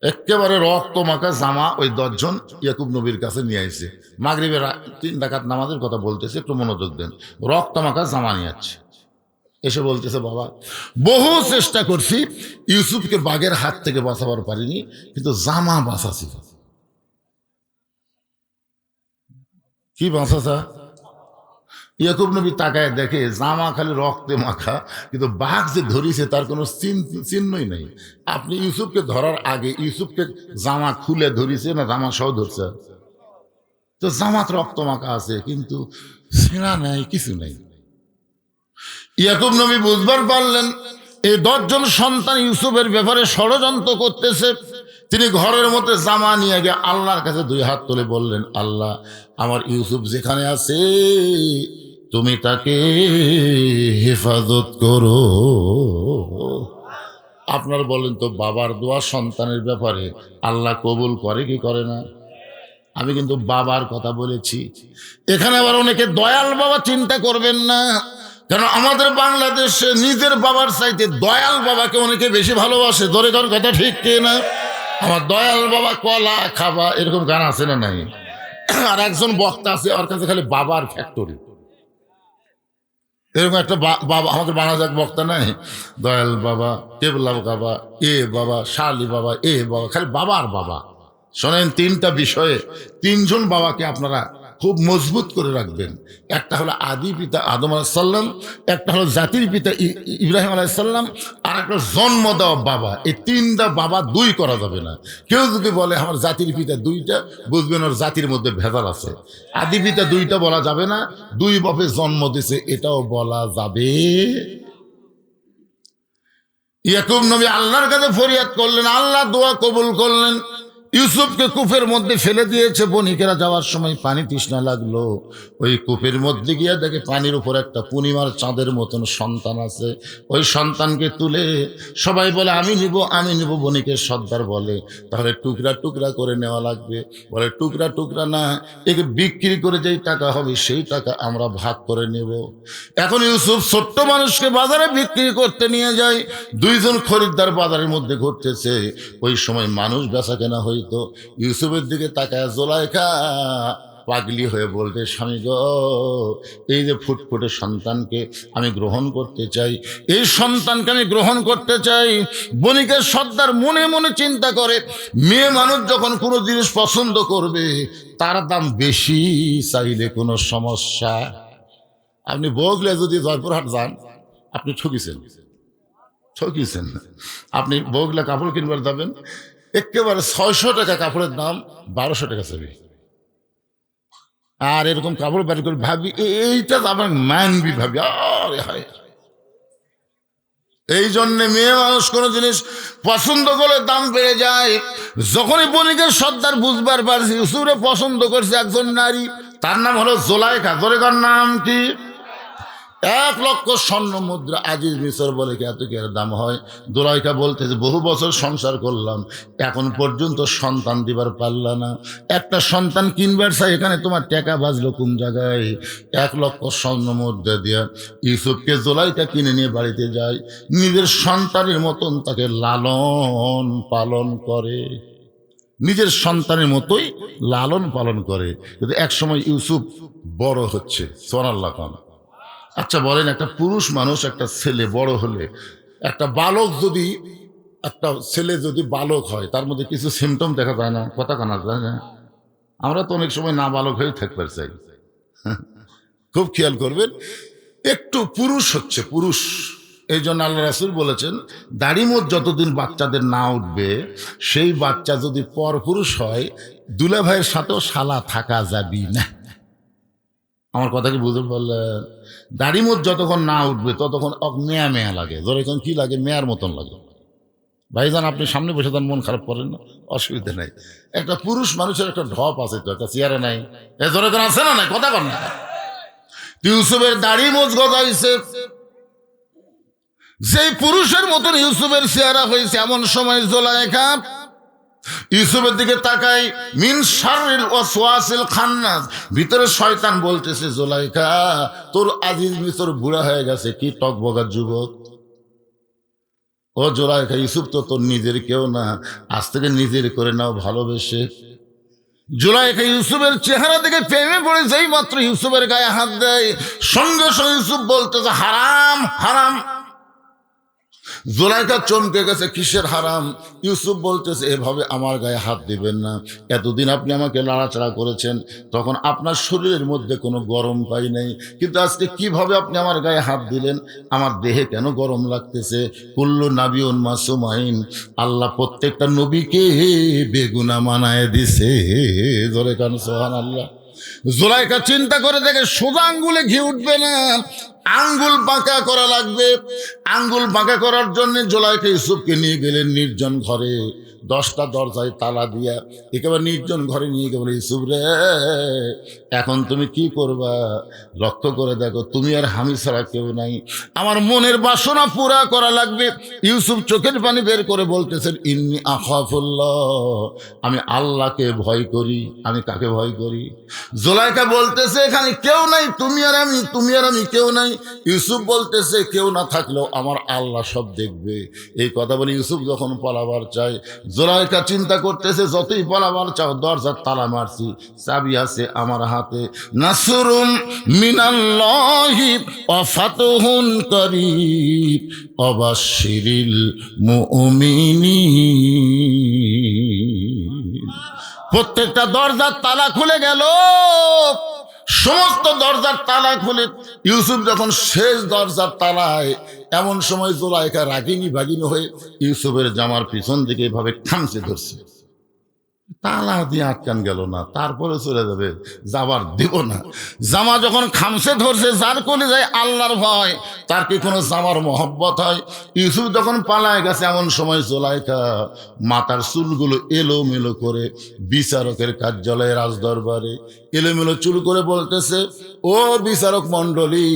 একেবারে রক্ত মাখা জামা ওই 10 জন ইয়াকুব নবীর কাছে নিয়ে আসছে। মাগরিবের 3 রাকাত নামাজের কথা বলতেছে, একটু মনোযোগ দেন। রক্ত মাখা জামা নিয়ে আসছে, এসে বলতেছে বাবা বহু চেষ্টা করছি, ইউসুফকে বাঘের হাত থেকে বাঁচাবার পারিনি, কিন্তু জামা বাঁচাছি। কি বাঁচাছা? ইয়াকুব নবী তাকায় দেখে জামা খালি রক্তে মাখা, কিন্তু বাঘ যে ধরিছে তার কোনো চিহ্নই নেই। আপনি ইউসুফকে ধরার আগে ইউসুফকে জামা খুলে ধরিছে না জামা সহ ধরছে? তো জামাত রক্ত মাখা আছে, কিন্তু ছেঁড়া নেই, কিছু নেই। ইয়াকুব নবী বুঝবার পারলেন এই 10 জন সন্তান ইউসুফের ব্যাপারে ষড়যন্ত্র করতেছে। তিনি ঘরের মধ্যে জামা নিয়ে গিয়ে আল্লাহর কাছে 2 হাত তুলে বললেন, আল্লাহ, আমার ইউসুফ যেখানে আছে তুমি তাকে হেফাজত করো। আপনার বলেন তো, বাবার দোয়া সন্তানের ব্যাপারে আল্লাহ কবুল করে কি করে না? আমি কিন্তু বাবার কথা বলেছি। এখানে আবার অনেকে দয়াল বাবা চিন্তা করবেন না, কারণ আমাদের বাংলাদেশে নিজের বাবার চাইতে দয়াল বাবাকে অনেকে বেশি ভালোবাসে। ধরে ধর কথা ঠিক কে না? আমার দয়াল বাবা কলা খাবা, এরকম গান আছে না নাই? আর একজন বক্তা আছে, ওর কাছে খালি বাবার ফ্যাক্টরি। এরকম একটা বাবা আমাদের বাংলাদেশ বক্তা নাই, দয়াল বাবা, কেবলা বাবা, এ বাবা, শালি বাবা, এ বাবা, খালি বাবার বাবা। শোনেন, 3টা বিষয়ে 3 জন বাবাকে আপনারা খুব মজবুত করে রাখবেন। একটা হলো আদি পিতা আদম আলাইসাল্লাম, একটা হলো জাতির পিতা ইব্রাহিম আলাইসাল্লাম, আর একটা জন্ম দেওয়া বাবা। এই 3টা বাবা 2 করা যাবে না। কেউ যদি বলে আমার জাতির পিতা 2টা, বুঝবেন ওর জাতির মধ্যে ভেজাল আছে। আদি পিতা 2টা বলা যাবে না, 2 বাপে জন্ম দিছে এটাও বলা যাবে। ইয়াকুব নবী আল্লাহর কাছে ফরিয়াদ করলেন, আল্লাহ দোয়া কবুল করলেন। ইউসুফকে কূপের মধ্যে ফেলে দিয়েছে। বণিকেরা যাওয়ার সময় পানি তৃষ্ণা লাগলো, ওই কূপের মধ্যে গিয়ে দেখে পানির উপর একটা পূর্ণিমার চাঁদের মতন সন্তান আছে। ওই সন্তানকে তুলে সবাই বলে আমি নিব, আমি নিব। বণিকের সর্দার বলে তাহলে টুকরা টুকরা করে নেওয়া লাগবে। বলে টুকরা টুকরা না, একে বিক্রি করে যেই টাকা হবে সেই টাকা আমরা ভাগ করে নেব। এখন ইউসুফ ছোট্ট মানুষকে বাজারে বিক্রি করতে নিয়ে যায়। দুইজন খরিদ্দার বাজারের মধ্যে ঘুরতেছে। ওই সময় মানুষ বেচা কেনা হইতো। ইউসুফের দিকে তাকায় জুলাইখা পাগলি হয়ে বলতে, স্বামী গো, এই যে ফুটফুটে সন্তানকে আমি গ্রহণ করতে চাই, এই সন্তানকে আমি গ্রহণ করতে চাই। বণিকের সর্দার মনে মনে চিন্তা করে, মেয়ে মানুষ যখন কোনো জিনিস পছন্দ করবে তার দাম বেশি চাইলে কোনো সমস্যা। আপনি বগলে যদি জয়পুরহাট যান, আপনি ঠকিছেন। আপনি বগলে কাপড় কিনবার যাবেন, একেবারে 600 টাকা কাপড়ের দাম 1200 টাকা চাবি। আর এরকম কাপড় বের করে ভাবি এইটা আমার মানবি, ভাবি আরে হায়। এই জন্য মেয়ে মানুষ কোনো জিনিস পছন্দ করলে দাম বেড়ে যায়। যখনই বণিকের সর্দার বুঝবার পারছে ইউসুফরে পছন্দ করছে একজন নারী, তার নাম হলো জুলাইখা। জুলাইখার নাম কি? 1 লক্ষ স্বর্ণ মুদ্রা। আজিজ মিসর বলে কি এত কি এর দাম হয়? জুলাইখা বলতেছে বহু বছর সংসার করলাম, এখন পর্যন্ত সন্তান দিবার পারলা না। একটা সন্তান কিনবার চাই, এখানে তোমার টাকা বাজলো কোন জায়গায়? 1 লক্ষ স্বর্ণ মুদ্রা দিয়া ইউসুফকে জুলাইখা কিনে নিয়ে বাড়িতে যায়। নিজের সন্তানের মতন তাকে লালন পালন করে, নিজের সন্তানের মতোই লালন পালন করে। কিন্তু এক সময় ইউসুফ বড় হচ্ছে। সুবহানাল্লাহ। আচ্ছা বলেন, একটা পুরুষ মানুষ একটা ছেলে বড় হলে, একটা বালক যদি, একটা ছেলে যদি বালক হয় তার মধ্যে কিছু সিমটম দেখা যায় না? কথা কানা যায় না? আমরা তো অনেক সময় না বালক হয়ে থাকতে চাই। খুব খেয়াল করবেন, একটু পুরুষ হচ্ছে পুরুষ। এই জন্য আল্লাহ রাসূল বলেছেন, দাড়িমোচ যতদিন বাচ্চাদের না উঠবে, সেই বাচ্চা যদি পর পুরুষ হয় দুলা ভাইয়ের সাথেও শালা থাকা যাবি না। আমার কথা কি বুঝতে পারলেন? দাড়িমোচ যতক্ষণ না উঠবে ততক্ষণ মেয়া মেয়া লাগে। যখন কি লাগে? মেয়ার মতন লাগে। ভাইজান আপনি সামনে বসে তার মন খারাপ করেন না, অসুবিধা নাই। একটা পুরুষ মানুষের একটা ঢপ আছে তো, একটা চেয়ারে নাই, এ যখন আছে না নাই, কথা কর না। ইউসুফের দাড়িমোচ গজাইছে, যেই পুরুষের মতন ইউসুফের চেহারা হয়েছে। এমন সময় জুলাইখা ইউসুফের দিকে তাকাই, মিন শাররিল ওয়াসওয়াসিল খান্নাস, ভিতরে শয়তান বলতেছে, জুলাইখা তোর আজিজ মিসর বুড়া হয়ে গেছে, কি টকবগা যুবক। ও জুলাইখা, ইউসুফ তো তোর নিজের কেউ না, আজ থেকে নিজের করে নাও ভালোবেসে। জুলাইখা ইউসুফের চেহারা দেখে প্রেমে পড়ে যেই মাত্র ইউসুফের গায়ে হাত দেয়, সঙ্গে সঙ্গে ইউসুফ বলতেছে হারাম হারাম। জুলাইখা চমকে গেছে, কিসের হারাম? ইউসুফ বলতেছে, এভাবে আমার গায়ে হাত দিবেন না। এতদিন আপনি আমাকে নাড়াচাড়া করেছেন, তখন আপনার শরীরের মধ্যে কোনো গরম পাই নাই, কিন্তু আজকে কিভাবে আপনি আমার গায়ে হাত দিলেন? আমার দেহে কেন গরম লাগতেছে? কুল্লু নাবিউন মাসুমাইন, আল্লাহ প্রত্যেকটা নবীকে বেগুনা মানায় দিছে। ধরে কেন সুবহানাল্লাহ। জুলাইখা চিন্তা করে দেখে সোজা আঙ্গুলে ঘি উঠবে না, আঙ্গুল বাঁকা করা লাগবে। আঙ্গুল বাঁকা করার জন্য জুলাইখা ইউসুফকে নিয়ে গেলেন নির্জন ঘরে। 10টা দরজায় তালা দিয়া একেবারে নির্জন ঘরে নিয়ে গেল, ইউসুফ রে এখন তুমি কি করবা? লক্ষ্য করে দেখো, তুমি আর আমি ছাড়া কেউ নাই, আমার মনের বাসনা পুরা করা লাগবে। ইউসুফ চোখের পানি বের করে বলতেছেন, ইন্নী আখাফুল্লাহ, আমি আল্লাহকে ভয় করি। আমি কাকে ভয় করি? জুলাইখা বলতেছে, এখানে কেউ নাই, তুমি আর আমি, তুমি আর আমি কেউ নাই। ইউসুফ বলতেছে, কেউ না থাকলেও আমার আল্লাহ সব দেখবে। এই কথা বলে ইউসুফ যখন পলাবার চায়, জুলাইখা চিন্তা করতেছে, যতই পলাবার চাও দরজার তালা মারছি, চাবি আছে আমার হাতে। নাসরুম মিনাল্লাহি ওয়া ফাতহুন করিব ওয়াবাশশিরিল মুমিনিন। প্রত্যেকটা দরজার তালা খুলে গেল, সমস্ত দরজার তালা খুলে ইউসুফ যখন শেষ দরজার তালায়, এমন সময় জুলাইখা রাগিনী ভাগিনী হয়ে ইউসুফের জামার পিছন দিকে এভাবে খামচে ধরছে। তালা দিয়ে আটকান গেল না, তারপরে চলে যাবে, যাবার দিব না। জামা যখন খামসে ধরছে, যার কোলে যায় আল্লাহর ভয়, তার কি কোনো জামার মহব্বত হয়? ইউসুফ যখন পালায় গেছে, এমন সময় জুলাইখা মাথার চুলগুলো এলোমেলো করে বিচারকের কার্যালয়ে রাজদরবারে এলোমেলো চুল করে বলতেছে, ও বিচারক মণ্ডলী,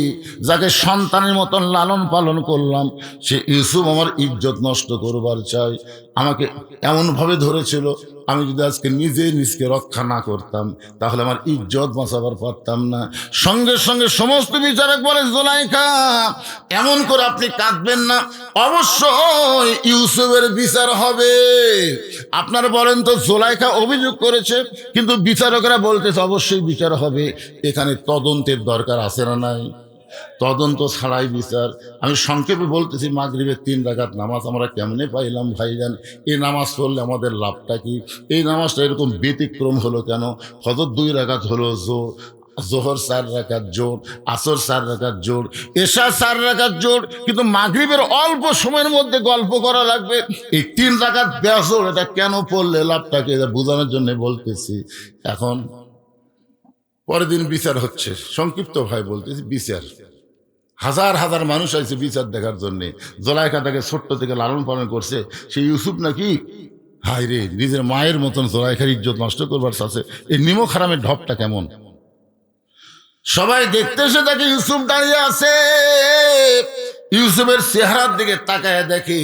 যাকে সন্তানের মতন লালন পালন করলাম, সে ইউসুফ আমার ইজ্জত নষ্ট করবার চাই। আমাকে এমনভাবে ধরেছিল, আমি যদি আজকে নিজে নিজকে রক্ষা না করতাম, তাহলে আমার ইজ্জত বাঁচাবার পারতাম না। সঙ্গে সঙ্গে সমস্ত বিচারক বলে, জুলাইখা, এমন করে আপনি কাঁদবেন না, অবশ্যই ইউসুফের বিচার হবে। আপনারা বলেন তো, জুলাইখা অভিযোগ করেছে, কিন্তু বিচারকরা বলতেছে অবশ্যই বিচার হবে। এখানে তদন্তের দরকার আছে না নাই? তদন্ত ছাড়াই বিচার। আমি সংক্ষেপে বলতেছি, মাগরিবের 3 রাকাত নামাজ আমরা কেমনে পাইলাম ভাইজান? এই নামাজ পড়লে আমাদের লাভটা কি? এই নামাজটা এরকম ব্যতিক্রম হলো কেন? ফজর 2 রাকাত হলো জোর, জোহর 4 রাকাত জোর, আসর 4 রাকাত জোর, এশা 4 রাকাত জোর, কিন্তু মাগরিবের অল্প সময়ের মধ্যে গল্প করা লাগবে। এই 3 রাকাত বেজোর, এটা কেন পড়লে লাভটাকে, এটা বোঝানোর জন্য বলতেছি। এখন পরের দিন বিচার হচ্ছে, সংক্ষিপ্ত ভাই বলতেছি, বিচার হাজার হাজার মানুষ আছে বিচার দেখার জন্যে। জুলাইখা তাকে ছোট্ট থেকে লালন পালন করছে, সেই ইউসুফ নাকি হায় রে নিজের মায়ের মতন জুলাইখার ইজ্জত নষ্ট করবার সাথে এই নিমক হারামের ঢপটা কেমন? সবাই দেখতেছে, দেখে ইউসুফ দাঁড়িয়ে আছে। ইউসুফের চেহারার দিকে তাকায় দেখে,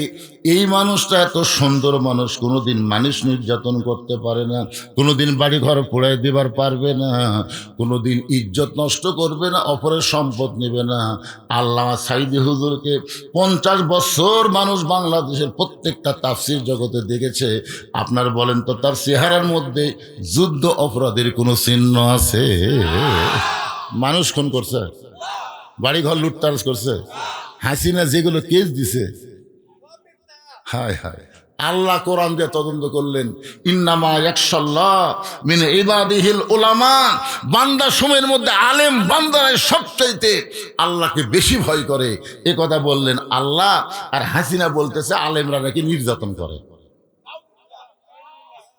এই মানুষটা এত সুন্দর মানুষ, কোনোদিন মানুষ নির্যাতন করতে পারে না, কোনোদিন বাড়ি ঘর পোড়াই দিবার পারবে না, কোনোদিন ইজ্জত নষ্ট করবে না, অপরের সম্পদ নেবে না। আল্লামা সাইদি হুজুরকে 50 বছর মানুষ বাংলাদেশের প্রত্যেকটা তাফসির জগতে দেখেছে। আপনার বলেন তো, তার চেহারার মধ্যে যুদ্ধ অপরাধের কোনো চিহ্ন আছে? মানুষ খুন করছে, বাড়িঘর লুটতারাজ করছে, হাসিনা যেগুলো কেস দিছে, হায় হায়। আল্লাহ কোরআন দিয়ে তদন্ত করলেন, ইন্নামা ইয়াখশাল্লাহ মিন ইবাদিহিল উলামা। বান্দা সময়ের মধ্যে আলেম বান্দারাই সবচাইতে আল্লাহকে বেশি ভয় করে, এ কথা বললেন আল্লাহ। আর হাসিনা বলতেছে আলেমরা নাকি নির্যাতন করে।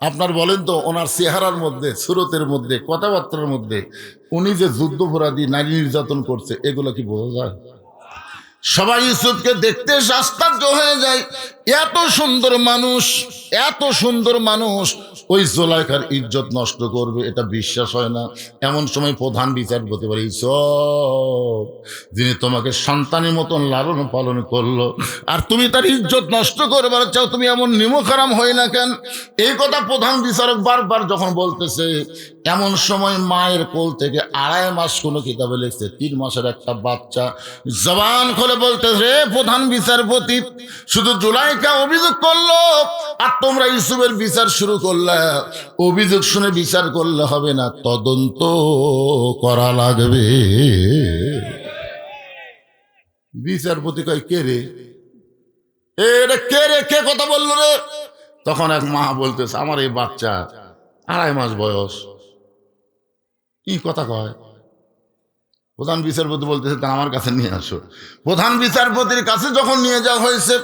আপনার বলেন তো, ওনার চেহারার মধ্যে, সুরতের মধ্যে, কথাবার্তার মধ্যে উনি যে যুদ্ধপরাধী, নারী নির্যাতন করছে, এগুলো কি বোঝা যায়? সবাই ইউসুফকে দেখতে আশ্চর্য হয়ে যায়। এত সুন্দর মানুষ, এত সুন্দর মানুষ ওই জুলাইখার ইজ্জত নষ্ট করবে, এটা বিশ্বাস হয় না। এমন সময় প্রধান বিচারপতি বলে, ইউসুফ, যিনি তোমাকে সন্তানের মতন লালন পালন করলো, আর তুমি তার ইজ্জত নষ্ট করবার চাও, তুমি এমন নিমখারাম হয় না কেন? এই কথা প্রধান বিচারক বারবার যখন বলতেছে, এমন সময় মায়ের কোল থেকে 2.5 মাস, কোনো কিতাবে লিখছে 3 মাসের একটা বাচ্চা জবান খুলে বলতেছে, রে প্রধান বিচারপতি, শুধু জুলাইখা অভিযোগ করলো আর তোমরা ইউসুফের বিচার শুরু করলে। অভিযোগ শুনে বিচার করলে হবে না, তদন্ত করা লাগবে। বিচারপতি কয়, কে রে? এটা কে রে? কে কথা বললো রে? তখন এক মা বলতেছে, আমার এই বাচ্চা 2.5 মাস বয়স। কি কথা কয়? প্রধান বিচারপতি বলতেছে, তা আমার কাছে নিয়ে আসো। প্রধান বিচারপতির কাছে যখন নিয়ে যাওয়া হয়েছে,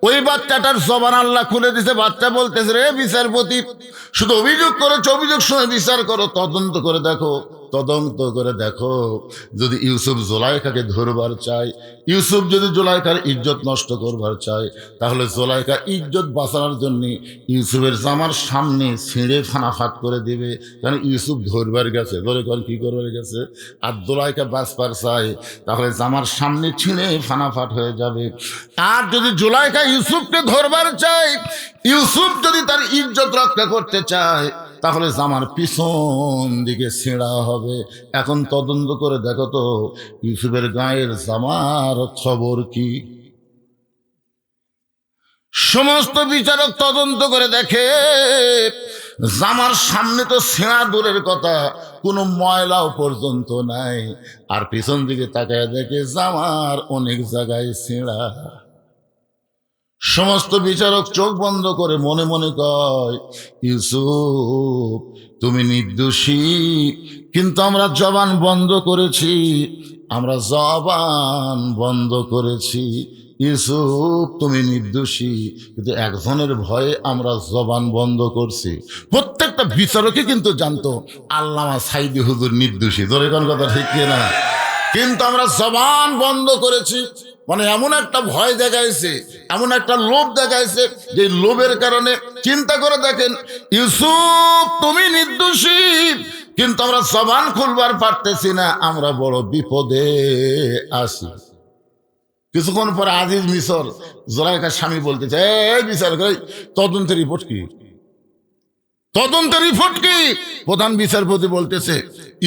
ওই বাচ্চাটার জবান আল্লাহ খুলে দিছে। বাচ্চা বলতেছে, রে বিচারপতি, শুধু অভিযোগ করেছো, অভিযোগ শুনে বিচার করো, তদন্ত করে দেখো, তদন্ত করে দেখো। যদি ইউসুফ জুলাইখাকে ধরবার চায়, ইউসুফ যদি জুলাইখার ইজ্জত নষ্ট করবার চায়, তাহলে জুলাইখা ইজ্জত বাঁচানোর জন্য ইউসুফের জামার সামনে ছিঁড়ে ফানাফাট করে দিবে। কারণ ইউসুফ ধরবার গেছে, ধরে কর কি করবার গেছে, আর জুলাইখা বাঁচবার চায়, তাহলে জামার সামনে ছিঁড়ে ফানাফাট হয়ে যাবে। আর যদি জুলাইখা ইউসুফকে ধরবার চায়, ইউসুফ যদি তার ইজ্জত রক্ষা করতে চায়, তাহলে জামার পিছন দিকে ছেঁড়া হবে। এখন তদন্ত করে দেখো তো, ইউসুফের গায়ের জামার খবর কি? সমস্ত বিচারক তদন্ত করে দেখে, জামার সামনে তো ছেঁড়া দূরের কথা, কোনো ময়লাও পর্যন্ত নাই। আর পিছন দিকে তাকায় দেখে জামার অনেক জায়গায় ছেঁড়া। সমস্ত বিচারক চোখ বন্ধ করে মনে মনে কয়, ইউসুফ, তুমি নির্দোষী, কিন্তু আমরা জবান বন্ধ করেছি, আমরা জবান বন্ধ করেছি। ইউসুফ তুমি নির্দোষী, কিন্তু একজনের ভয়ে আমরা জবান বন্ধ করছি। প্রত্যেকটা বিচারকই কিন্তু জানতো আল্লামা সাইদি হুজুর নির্দোষী, ধরে কোন কথা ঠিক না, কিন্তু আমরা জবান বন্ধ করেছি। মানে এমন একটা ভয় দেখাইছে, এমন একটা লোভ দেখাইছে, যে লোভের কারণে চিন্তা করে দেখেন, ইউসুফ তুমি নির্দোষী, কিন্তু আমরা জবান খুলবার পারতেছি না, আমরা বড় বিপদে আছি। কিছুক্ষণ পরে আজিজ মিশর জোলাইখার স্বামী বলতেছে, এই বিচার করে তদন্তের রিপোর্ট কি, তদন্তের রিপোর্ট কি? প্রধান বিচারপতি বলতেছে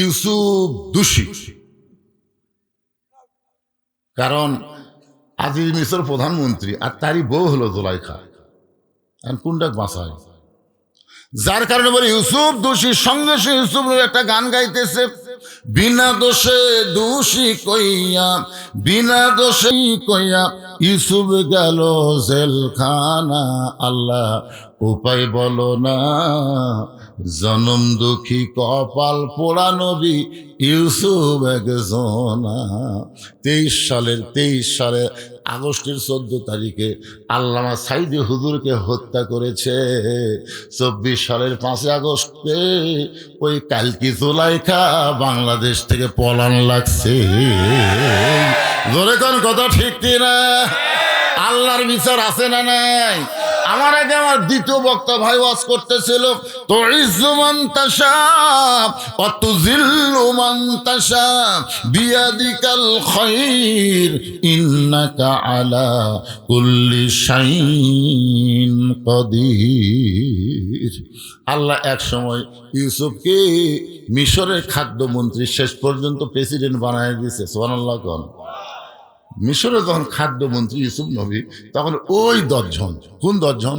ইউসুফ দোষী। কারণ আজিজ মিশর প্রধানমন্ত্রী আর তারই বউ হলো জোলাইখা, কোনটা বাঁচায়? যার কারণে বলে ইউসুফ দোষী। সঙ্গে সে ইউসুফ একটা গান গাইতেছে, বিনা দোষে দোষী কইয়া, বিনা দোষে কইয়া ইউসুফ গেল জেলখানা, আল্লাহ উপায় বলো না, জনম দুঃখী কপাল পোড়া নবী ইউসুফ একজনা। 23 সালে আগস্টের 14 তারিখে আল্লামা সাইদি হুজুরকে হত্যা করেছে। 24 সালের 5 আগস্টে ওই কালকি জোলাইখা বাংলাদেশ থেকে পলান লাগছে। জোরে কোন কথা ঠিক কিনা? আল্লাহর বিচার আছে না নাই? আমার আগে আমার দ্বিতীয় বক্তা ভাই ওয়াজ করতেছিল, তো ইজ্জু মান তাশা ওয়া তুযিল্লু মান তাশা বিয়াদিকাল খায়র ইন্নাকা আলা কুল্লি শাইইন কাদির। আল্লাহ এক সময় ইউসুফকে মিশরের খাদ্যমন্ত্রী, শেষ পর্যন্ত প্রেসিডেন্ট বানায় দিয়েছে। সুবহানাল্লাহ কোন। মিশরে যখন খাদ্যমন্ত্রী ইউসুফ নবী, তখন ওই 10 জন, কোন 10 জন?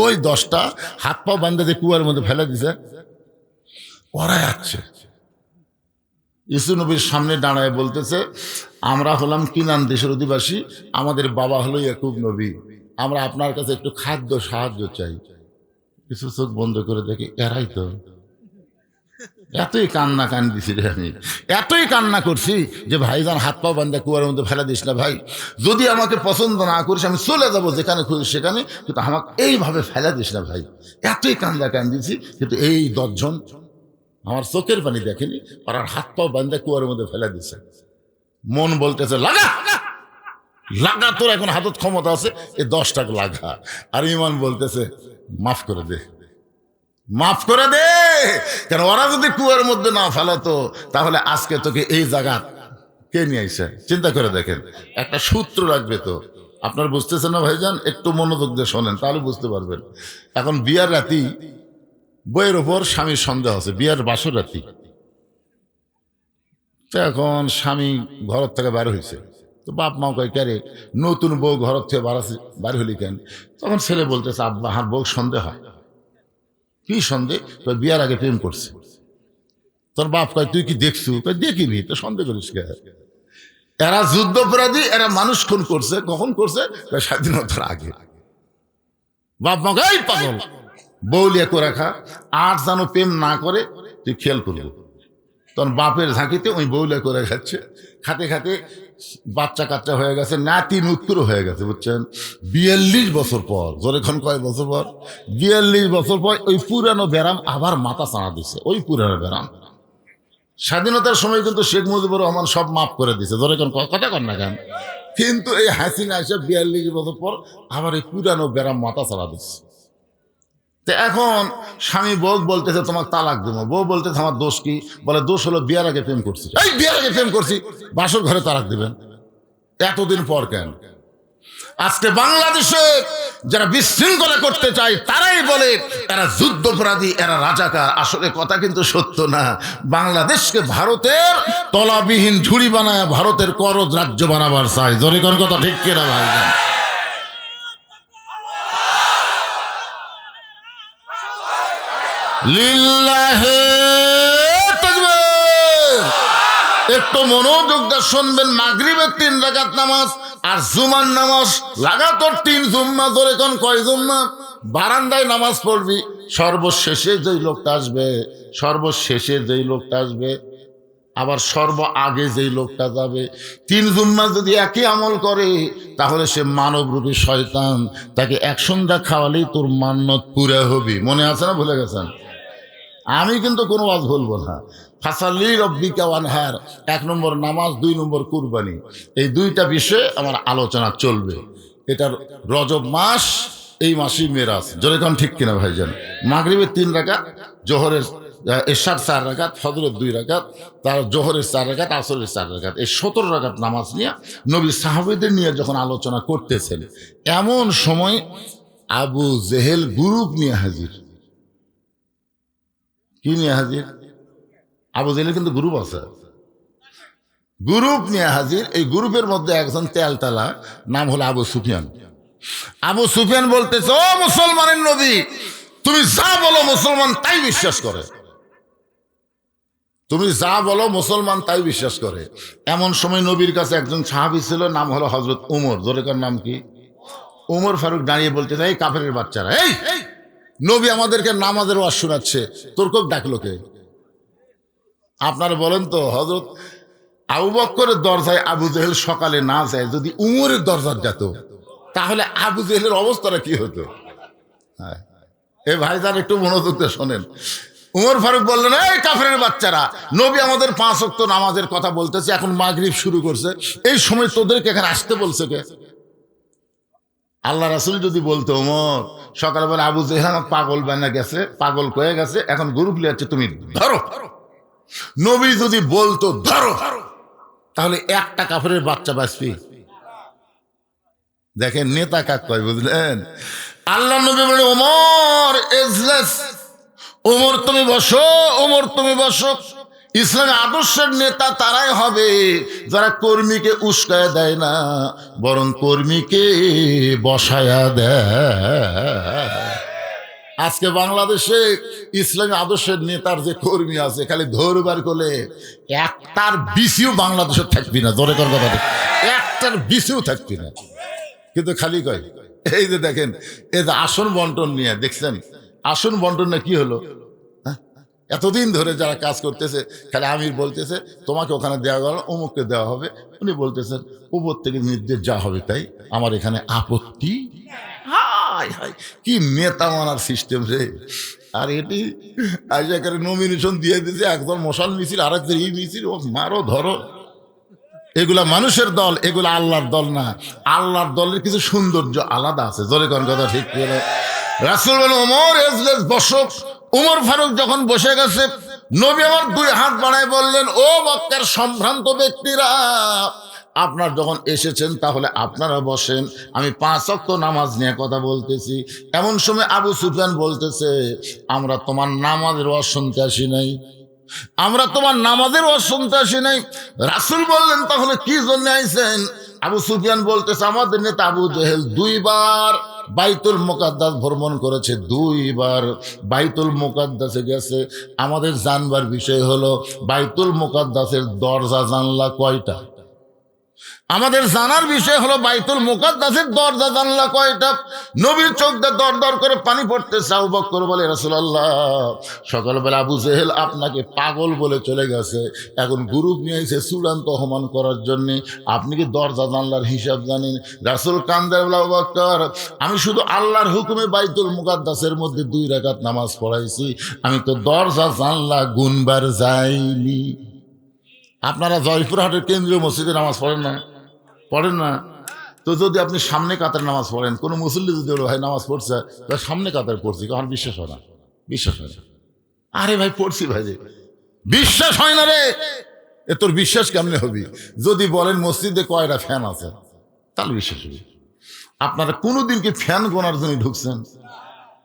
ওই 10টা হাত পা বান্ধে যে কুয়ার মধ্যে ফেলে দিছে, ওরাই আছে। ইউসুফ নবীর সামনে দাঁড়ায় বলতেছে, আমরা হলাম কিনান দেশের অধিবাসী, আমাদের বাবা হলো ইয়াকুব নবী, আমরা আপনার কাছে একটু খাদ্য সাহায্য চাই। কিছু চোখ বন্ধ করে দেখে এরাই তো। এতই কান্না কান্দিছি রে, আমি এতই কান্না করছি যে ভাইজান হাত পা বান্ধা কুয়ার মধ্যে ফেলে দিস না ভাই, যদি আমাকে পছন্দ না করিস আমি চলে যাবো যেখানে খুঁজি সেখানে, কিন্তু আমাকে এইভাবে ফেলে দিস না ভাই। এতই কান্দা কান্দিছি, কিন্তু এই 10 জন আমার চোখের পানি দেখেনি, আর হাত পা বান্ধা কুয়ার মধ্যে ফেলে দিছে। মন বলতেছে লাগা লাগা, তোর এখন হাতত ক্ষমতা আছে, এই 10টাকে লাগা। আর ইমান বলতেছে মাফ করে দে, মাফ করে দে। কারণ ওরা যদি কুয়ার মধ্যে না ফেলাতো, তাহলে আজকে তোকে এই জায়গা কে নিয়ে আইসে? চিন্তা করে দেখেন, একটা সূত্র রাখবে তো। আপনার বুঝতেছেন না ভাইজান? একটু মনোযোগ দিয়ে শোনেন, তাহলে বুঝতে পারবেন। এখন বিয়ার রাতি, বইয়ের ওপর স্বামীর সন্দেহ আছে, বিয়ার বাসর রাতি। তো এখন স্বামী ঘর থেকে বার হয়েছে, তো বাপ মাও কয় ক্যারে নতুন বউ ঘর থেকে বার হলি কেন? তখন ছেলে বলতেছে, আব্বা আমার বউ সন্দেহ হয়। কি সন্দেহ? বিয়ার আগে প্রেম করছে। তোর বাপ কয় তুই কি দেখছু? দেখিনি। তো সন্দেহ করিস কে? এরা যুদ্ধপরাধী, এরা মানুষ খুন করছে। কখন করছে? স্বাধীনতার আগে। বাপ মা কয় পাগল, বউলিয়া করে রাখা, আর যেন প্রেম না করে তুই খেয়াল করবি। তখন বাপের ঝাঁকিতে ওই বউলিয়া করে খাচ্ছে, খাতে খাতে বাচ্চা কাচ্চা হয়ে গেছে, নাতি নুত্তর হয়ে গেছে, বুঝছেন? 42 বছর পর, যখন কয় বছর পর, 42 বছর পর ওই পুরানো ব্যারাম আবার মাথা চাড়া দিছে। ওই পুরানো ব্যারাম স্বাধীনতার সময় কিন্তু শেখ মুজিবুর রহমান সব মাফ করে দিছে, যখন কথা কন না কেন, কিন্তু এই হাসিনা এসে 42 বছর পর আবার এই পুরানো ব্যারাম মাথা চাড়া দিচ্ছে। তো এখন স্বামী বউ বলতেছে তোমাকে তালাক দেবো, বউ বলতেছে আমার দোষ কি? বলে দোষ হলো বিয়ার আগে প্রেম করছি। এই বিয়ার আগে প্রেম করছি, বাসর ঘরে তালাক দিবেন এতদিন পর কেন? আজকে বাংলাদেশে যারা বিশৃঙ্খলা করতে চায় তারাই বলে এরা যুদ্ধপরাধী, এরা রাজাকার। আসলে কথা কিন্তু সত্য না। বাংলাদেশকে ভারতের তলাবিহীন ঝুড়ি বানায় ভারতের করজ রাজ্য বানাবার চাই। জোরে কোন কথা ঠিক কিনা ভাই? লিল্লাহে তাকবীর। একটু মনোযোগ দিয়ে শুনবেন। মাগরিবের 3 রাকাত নামাজ আর জুমার নামাজ লাগাতার 3 জুম্মা। ধরে কোন কয় জুম্মা? বারান্দায় নামাজ পড়বি, সর্বশেষে যেই লোকটা আসবে, সর্বশেষে যেই লোকটা আসবে আবার সর্ব আগে যেই লোকটা যাবে 3 জুম্মা যদি একই আমল করে তাহলে সে মানবরূপী শয়তান, তাকে এক সন্ধ্যা খাওয়ালেই তোর মান্নত পুরা হবে। মনে আছে না, ভুলে গেছেন? আমি কিন্তু কোনো ওয়াজ বলবো না। ফাসাল্লি রব্বিকা ওয়ানহার, 1 নম্বর নামাজ, 2 নম্বর কুরবানি, এই 2টা বিষয়ে আমার আলোচনা চলবে। এটার রজব মাস, এই মাসই মেরাজ। জোরে কোন ঠিক কিনা ভাইজান? মাগরিবের 3 রাকাত, জোহরের এশার 4 রাকাত, ফজরের 2 রাকাত, তার জোহরের 4 রাকাত, আসরের 4 রাকাত, এই 17 রাকাত নামাজ নিয়ে নবী সাহাবীদের নিয়ে যখন আলোচনা করতেছেন, এমন সময় আবু জেহেল গ্রুপ নিয়ে হাজির। কি নিয়ে হাজির? আবু জেহেলের কিন্তু গ্রুপ আছে, গ্রুপ নিয়ে হাজির। এই গ্রুপের মধ্যে একজন তেলতালা, নাম হলো আবু সুফিয়ান। আবু সুফিয়ান বলতেছে, ও মুসলমানের নবী, তুমি যা বলো মুসলমান তাই বিশ্বাস করে, তুমি যা বলো মুসলমান তাই বিশ্বাস করে। এমন সময় নবীর কাছে একজন সাহাবী ছিল, নাম হলো হযরত উমর। জোরেকার নাম কি? উমর ফারুক দাঁড়িয়ে বলতেছে, এই কাফেরের বাচ্চারা, এই নবী আমাদেরকে নামাজের ওয়াজ শোনাচ্ছে, তোর কোক ডাকলো কে? আপনারা বলেন তো, হযরত আবু বকরের দরজায় আবু জেহেল সকালে না যায়, যদি উমরের দরজার যেত, তাহলে আবু জেহেলের অবস্থাটা কি হতো? হ্যাঁ, এ ভাইজান একটু মনোযোগ দিয়ে শোনেন। উমর ফারুক বললেন, এই কাফেরের বাচ্চারা, নবী আমাদের 5 ওয়াক্ত নামাজের কথা বলতেছে, এখন মাগরিব শুরু করছে, এই সময় তোদেরকে এখানে আসতে বলছে কে? আল্লাহ রাসূল যদি বলতো, ওমর সকালবেলা আবু জেহেল আমাকে পাগল বানা গেছে, পাগল কয়ে গেছে, এখন গ্রুপ লিয়াচ্ছে, তুমি ধরো। নবী যদি বলতো ধরো, তাহলে একটা কাফেরের বাচ্চা বাঁচবি? দেখেন নেতা কাক কয়, বুঝলেন? আল্লাহ নবী বলে, ওমর এজলেস, ওমর তুমি বসো, ওমর তুমি বসো। ইসলামী আদর্শের নেতা তারাই হবে যারা কর্মীকে উস্কায়া দেয় না, বরং কর্মীকে বসায়া দেয়। আজকে বাংলাদেশে ইসলামী আদর্শের নেতার যে কর্মী আছে, খালি ধরবার করলে একটার বিসিও বাংলাদেশে থাকবি না। জোরে কর কথা, একটার বিসিও থাকবি না, কিন্তু খালি কয়। এই যে দেখেন, এই যে আসন বন্টন নিয়ে দেখছেন, আসন বন্টন না কি হলো? এতদিন ধরে যারা কাজ করতেছে, খালি আমির বলতেছে তোমাকে ওখানে দেওয়া গেল, অমুককে দেওয়া হবে, উনি বলতেছেন উপর থেকে নির্দেশ যা হবে তাই, আমার এখানে আপত্তি। হাই হাই, কি নেতা মানার সিস্টেম রে! আর এটি আইজাকারে নমিনেশন দিয়ে দিয়েছে, একদম মশাল মিছিল, আর একজন এই মিছিল, ও মারো ধরো। এগুলা মানুষের দল, এগুলা আল্লাহর দল না। আল্লাহর দলের কিছু সৌন্দর্য আলাদা আছে। জোরে কোন কথা ঠিক করে? রাসূল বলেন, ওমর এজলেস, বসো। উমর ফারুক যখন বসে গেছে, নবী আমার 2 হাত বাড়ায় বললেন, ও মক্কার সম্ভ্রান্ত ব্যক্তিরা, আপনার যখন এসেছেন তাহলে আপনারা বসেন, আমি 5 ওয়াক্ত নামাজ নিয়ে কথা বলতেছি। এমন সময় আবু সুফিয়ান বলতেছে, আমরা তোমার নামাজের ওয়াজ শুনতে আসি নাই, আমরা তোমার নামাজের ওয়াজ শুনতে আসি নাই। রাসূল বললেন, তাহলে কি জন্য আইছেন? আবু সুফিয়ান বলতেছে, আমাদের নেতা আবু জেহেল 2 বার বাইতুল মুকাদ্দাস ভ্রমণ করেছে, 2 বার বাইতুল মুকাদ্দাসে গেছে। আমাদের জানবার বিষয় হলো বাইতুল মুকাদ্দাসের দরজা জানলা কয়টা? আমাদের জানার বিষয় হলো বাইতুল মুকাদ্দাসের দরজা জানলা কয়টা? নবীর চোখ দিয়ে দর দর করে পানি পড়তেছে। আবু বকর বলে, রাসূলুল্লাহ, সকালবেলা আবু জেহেল আপনাকে পাগল বলে চলে গেছে, এখন গ্রুপ নিয়ে এসে চূড়ান্ত অপমান করার জন্য, আপনি কি দরজা জানলার হিসাব জানেন? রাসূল কান্দে বলে, আবু বকর, আমি শুধু আল্লাহর হুকুমে বাইতুল মুকাদ্দাসের মধ্যে 2 রাকাত নামাজ পড়াইছি, আমি তো দরজা জানলা গুনবার যাইনি। আপনারা জয়পুরহাটের কেন্দ্রীয় মসজিদে নামাজ পড়েন না? পড়েন না? তো যদি আপনি সামনে কাতার নামাজ পড়েন, কোনো মুসল্লি যদি বলে, ভাই নামাজ পড়ছে, সামনে কাতার পড়ছি, আমার বিশ্বাস হয় না, বিশ্বাস হয় না। আরে ভাই পড়ছি ভাই, যে বিশ্বাস হয় না রে, এ তোর বিশ্বাস কেমনে হবি? যদি বলেন মসজিদে কয়টা ফ্যান আছে, তাহলে বিশ্বাস হবে। আপনারা কোনোদিন কি ফ্যান গোনার জন্য ঢুকছেন?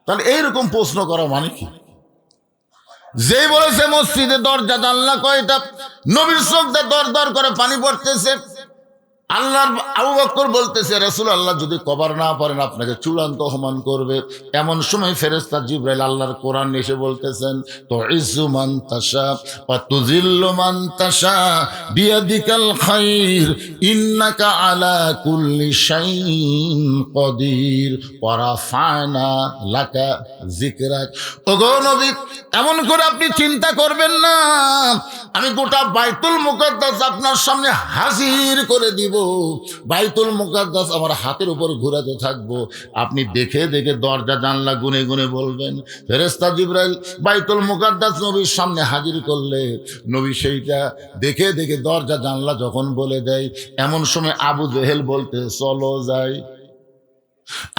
তাহলে এইরকম প্রশ্ন করা মানে কি? যেই বলেছে মসজিদে দরজা জানলা কয়টা, নবীর চোখ দিয়ে দর দর করে পানি পড়তেছে। আল্লাহর আবু বকর বলতেছে, রাসূল আল্লাহ যদি কবর না পারেন আপনাকে চূড়ান্ত অপমান করবে। এমন সময় ফেরেশতা জিবরাইল আল্লাহর কোরআন এসে বলতেছেন, তুইজ্জু মান তাশা ওয়া তুযিল্লু মান তাশা বিয়াদিকাল খায়র ইন্নাকা আলা কুল্লি শাইইন কদির ওয়া রাফা'না লাকা যিকরাক। ওগো নবী, এমন করে আপনি চিন্তা করবেন না, আমি গোটা বাইতুল মুকাদ্দাস আপনার সামনে হাজির করে দিব। বাইতুল মুকাদ্দাস আমার হাতের উপর ঘোরাতে থাকবো, আপনি দেখে দেখে দরজা জানলা গুনে গুনে বলবেন। ফেরেশতা জিবরাইল বাইতুল মুকাদ্দাস নবীর সামনে হাজির করলে নবী সেইটা দেখে দেখে দরজা জানলা যখন বলে দেয়, এমন সময় আবু জেহেল বলতে চলো যাই।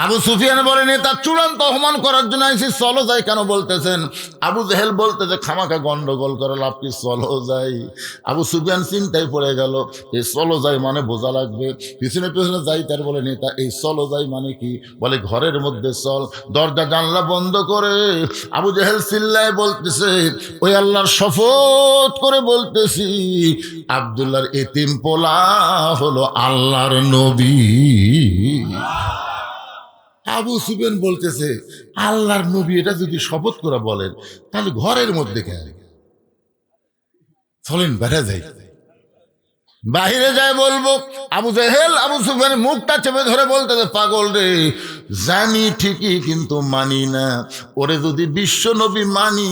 আবু সুফিয়ান বলেন তার চূড়ান্ত অপমান করার জন্য এসে চলো যাই কেন বলতেছেন? আবু জেহেল বলতেছে খামাখা গন্ডগোল করে লাভ কি, চলো যাই। আবু সুফিয়ান চিন্তায় পড়ে গেল, এই চলো যাই মানে বোঝা লাগবে, পিছনে পিছনে যাই। তার বলে নেতা এই চলো যাই মানে কি? বলে ঘরের মধ্যে চল। দরজা জানলা বন্ধ করে আবু জেহেল চিল্লায় বলতেছে, ওই আল্লাহর শপথ করে বলতেছি, আব্দুল্লাহর এতিম পোলা হলো আল্লাহর নবী। আবু সুফিয়ান বলতেছে, আল্লাহর নবী এটা যদি শপথ করে বলেন তাহলে ঘরের মধ্যে কেন? চলেন বেড়ে যাই, বাহিরে যায় বলবো। আবু জেহেল আবু সুফিয়ানের মুখটা চেপে ধরে বলতেছে, পাগল রে, জানি ঠিকই কিন্তু মানি না। ওরে যদি বিশ্ব নবী মানি,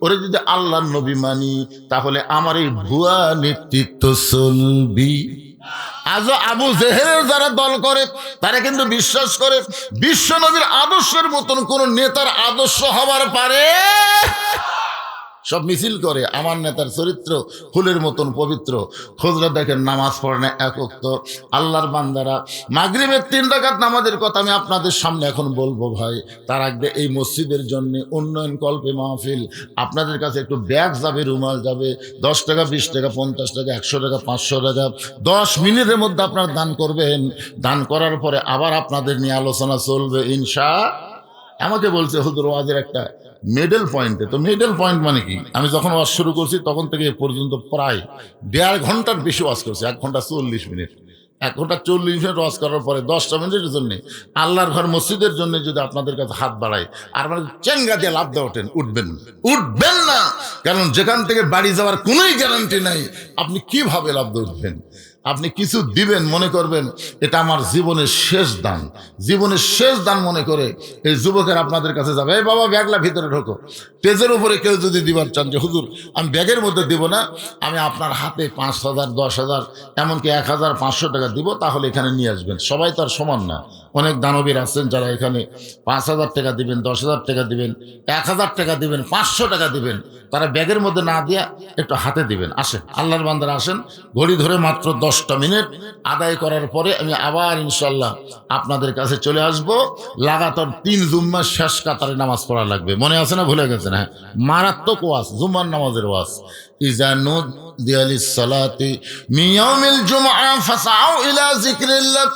ওরে যদি আল্লাহর নবী মানি, তাহলে আমার এই ভুয়া নেতৃত্ব চলবি। আজও আবু জেহেলের যারা দল করে তারা কিন্তু বিশ্বাস করে বিশ্ব নবীর আদর্শের মতন কোন নেতার আদর্শ হবার পারে। সব মিছিল করে আমার নেতার চরিত্র ফুলের মতন পবিত্র। খোঁজরা দেখেন নামাজ পড়ে না এক ওয়াক্ত। আল্লাহর বান্দারা মাগরিবের 3 রাকাত নামাজের কথা আমি আপনাদের সামনে এখন বলবো ভাই। তার আগে এই মসজিদের জন্য উন্নয়ন কল্পে মাহফিল, আপনাদের কাছে একটু ব্যাগ যাবে, রুমাল যাবে, 10 টাকা 20 টাকা 50 টাকা 100 টাকা 500 টাকা 10 মিনিটের মধ্যে আপনারা দান করবেন। দান করার পরে আবার আপনাদের নিয়ে আলোচনা চলবে ইনশাআল্লাহ। আমাকে বলছে হুজুর ওয়াজের একটা মিডল পয়েন্টে, তো মিডল পয়েন্ট মানে কি? আমি যখন ওয়াজ শুরু করছি তখন থেকে এ পর্যন্ত প্রায় 1.5 ঘন্টার বেশি ওয়াজ করছি, 1 ঘন্টা 40 মিনিট। 1 ঘন্টা 40 মিনিট ওয়াজ করার পরে 10টা মিনিটের জন্য আল্লাহর ঘর মসজিদের জন্য যদি আপনাদের কাছে হাত বাড়ায় আর মানে চেঙ্গা দিয়ে লাভ দিয়ে উঠবেন না, কারণ যেখান থেকে বাড়ি যাওয়ার কোনোই গ্যারান্টি নাই। আপনি কিভাবে লাভ দিয়ে উঠবেন? আপনি কিছু দিবেন, মনে করবেন এটা আমার জীবনের শেষ দান, জীবনের শেষ দান মনে করে এই যুবকের আপনাদের কাছে যাবে, এই বাবা ব্যাগলা ভিতরে ঢোকো। পেজের উপরে কেউ যদি দিবার চান যে হুজুর আমি ব্যাগের মধ্যে দিব না, আমি আপনার হাতে 5,000 10,000 এমনকি 1,500 টাকা দিব, তাহলে এখানে নিয়ে আসবেন। সবাই তো আর সমান না, অনেক দানবীর আছেন যারা এখানে 5,000 টাকা দিবেন, 10,000 টাকা দিবেন, 1,000 টাকা দিবেন, 500 টাকা দিবেন, তারা ব্যাগের মধ্যে না দিয়া একটু হাতে দিবেন। আসেন আল্লাহর বান্দারা আসেন, ঘড়ি ধরে মাত্র 10টা মিনিট আদায় করার পরে আমি আবার ইনশাল্লাহ আপনাদের কাছে চলে আসব। লাগাতার 3 জুম্মার শেষ কাতারে নামাজ পড়া লাগবে, মনে আছে না? ভুলে গেছেন? হ্যাঁ, মারাত্মক ওয়াজ, জুম্মার নামাজের ওয়াজ। ইজা নুদিয়া লিস-সালাতি মিন ইয়াউমিল জুমআ ফাসআউ ইলা যিকরিল্লাহ।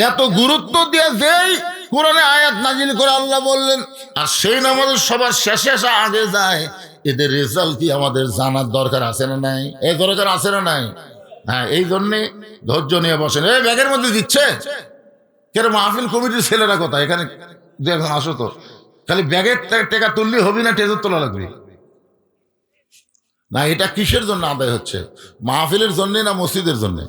এত গুরুত্ব দিয়ে যেই কোরআনে আয়াত নাজিল করে আল্লাহ বললেন, আর সেই নামাজের সবার শেষে এসে আগে যায়, এদের রেজাল্ট কি আমাদের জানার দরকার আছে না নাই? এই দরকার আছে না নাই? হ্যাঁ, এই জন্যে ধৈর্য নিয়ে বসেন। এই ব্যাগের মধ্যে দিচ্ছে কেন? মাহফিল কমিটির ছেলেরা কথা এখানে এখন আসো তো, খালি ব্যাগের টাকা তুললি হবি না, টেজর তোলা লাগবে না। এটা কিসের জন্য আদায় হচ্ছে? মাহফিলের জন্যে না মসজিদের জন্যে?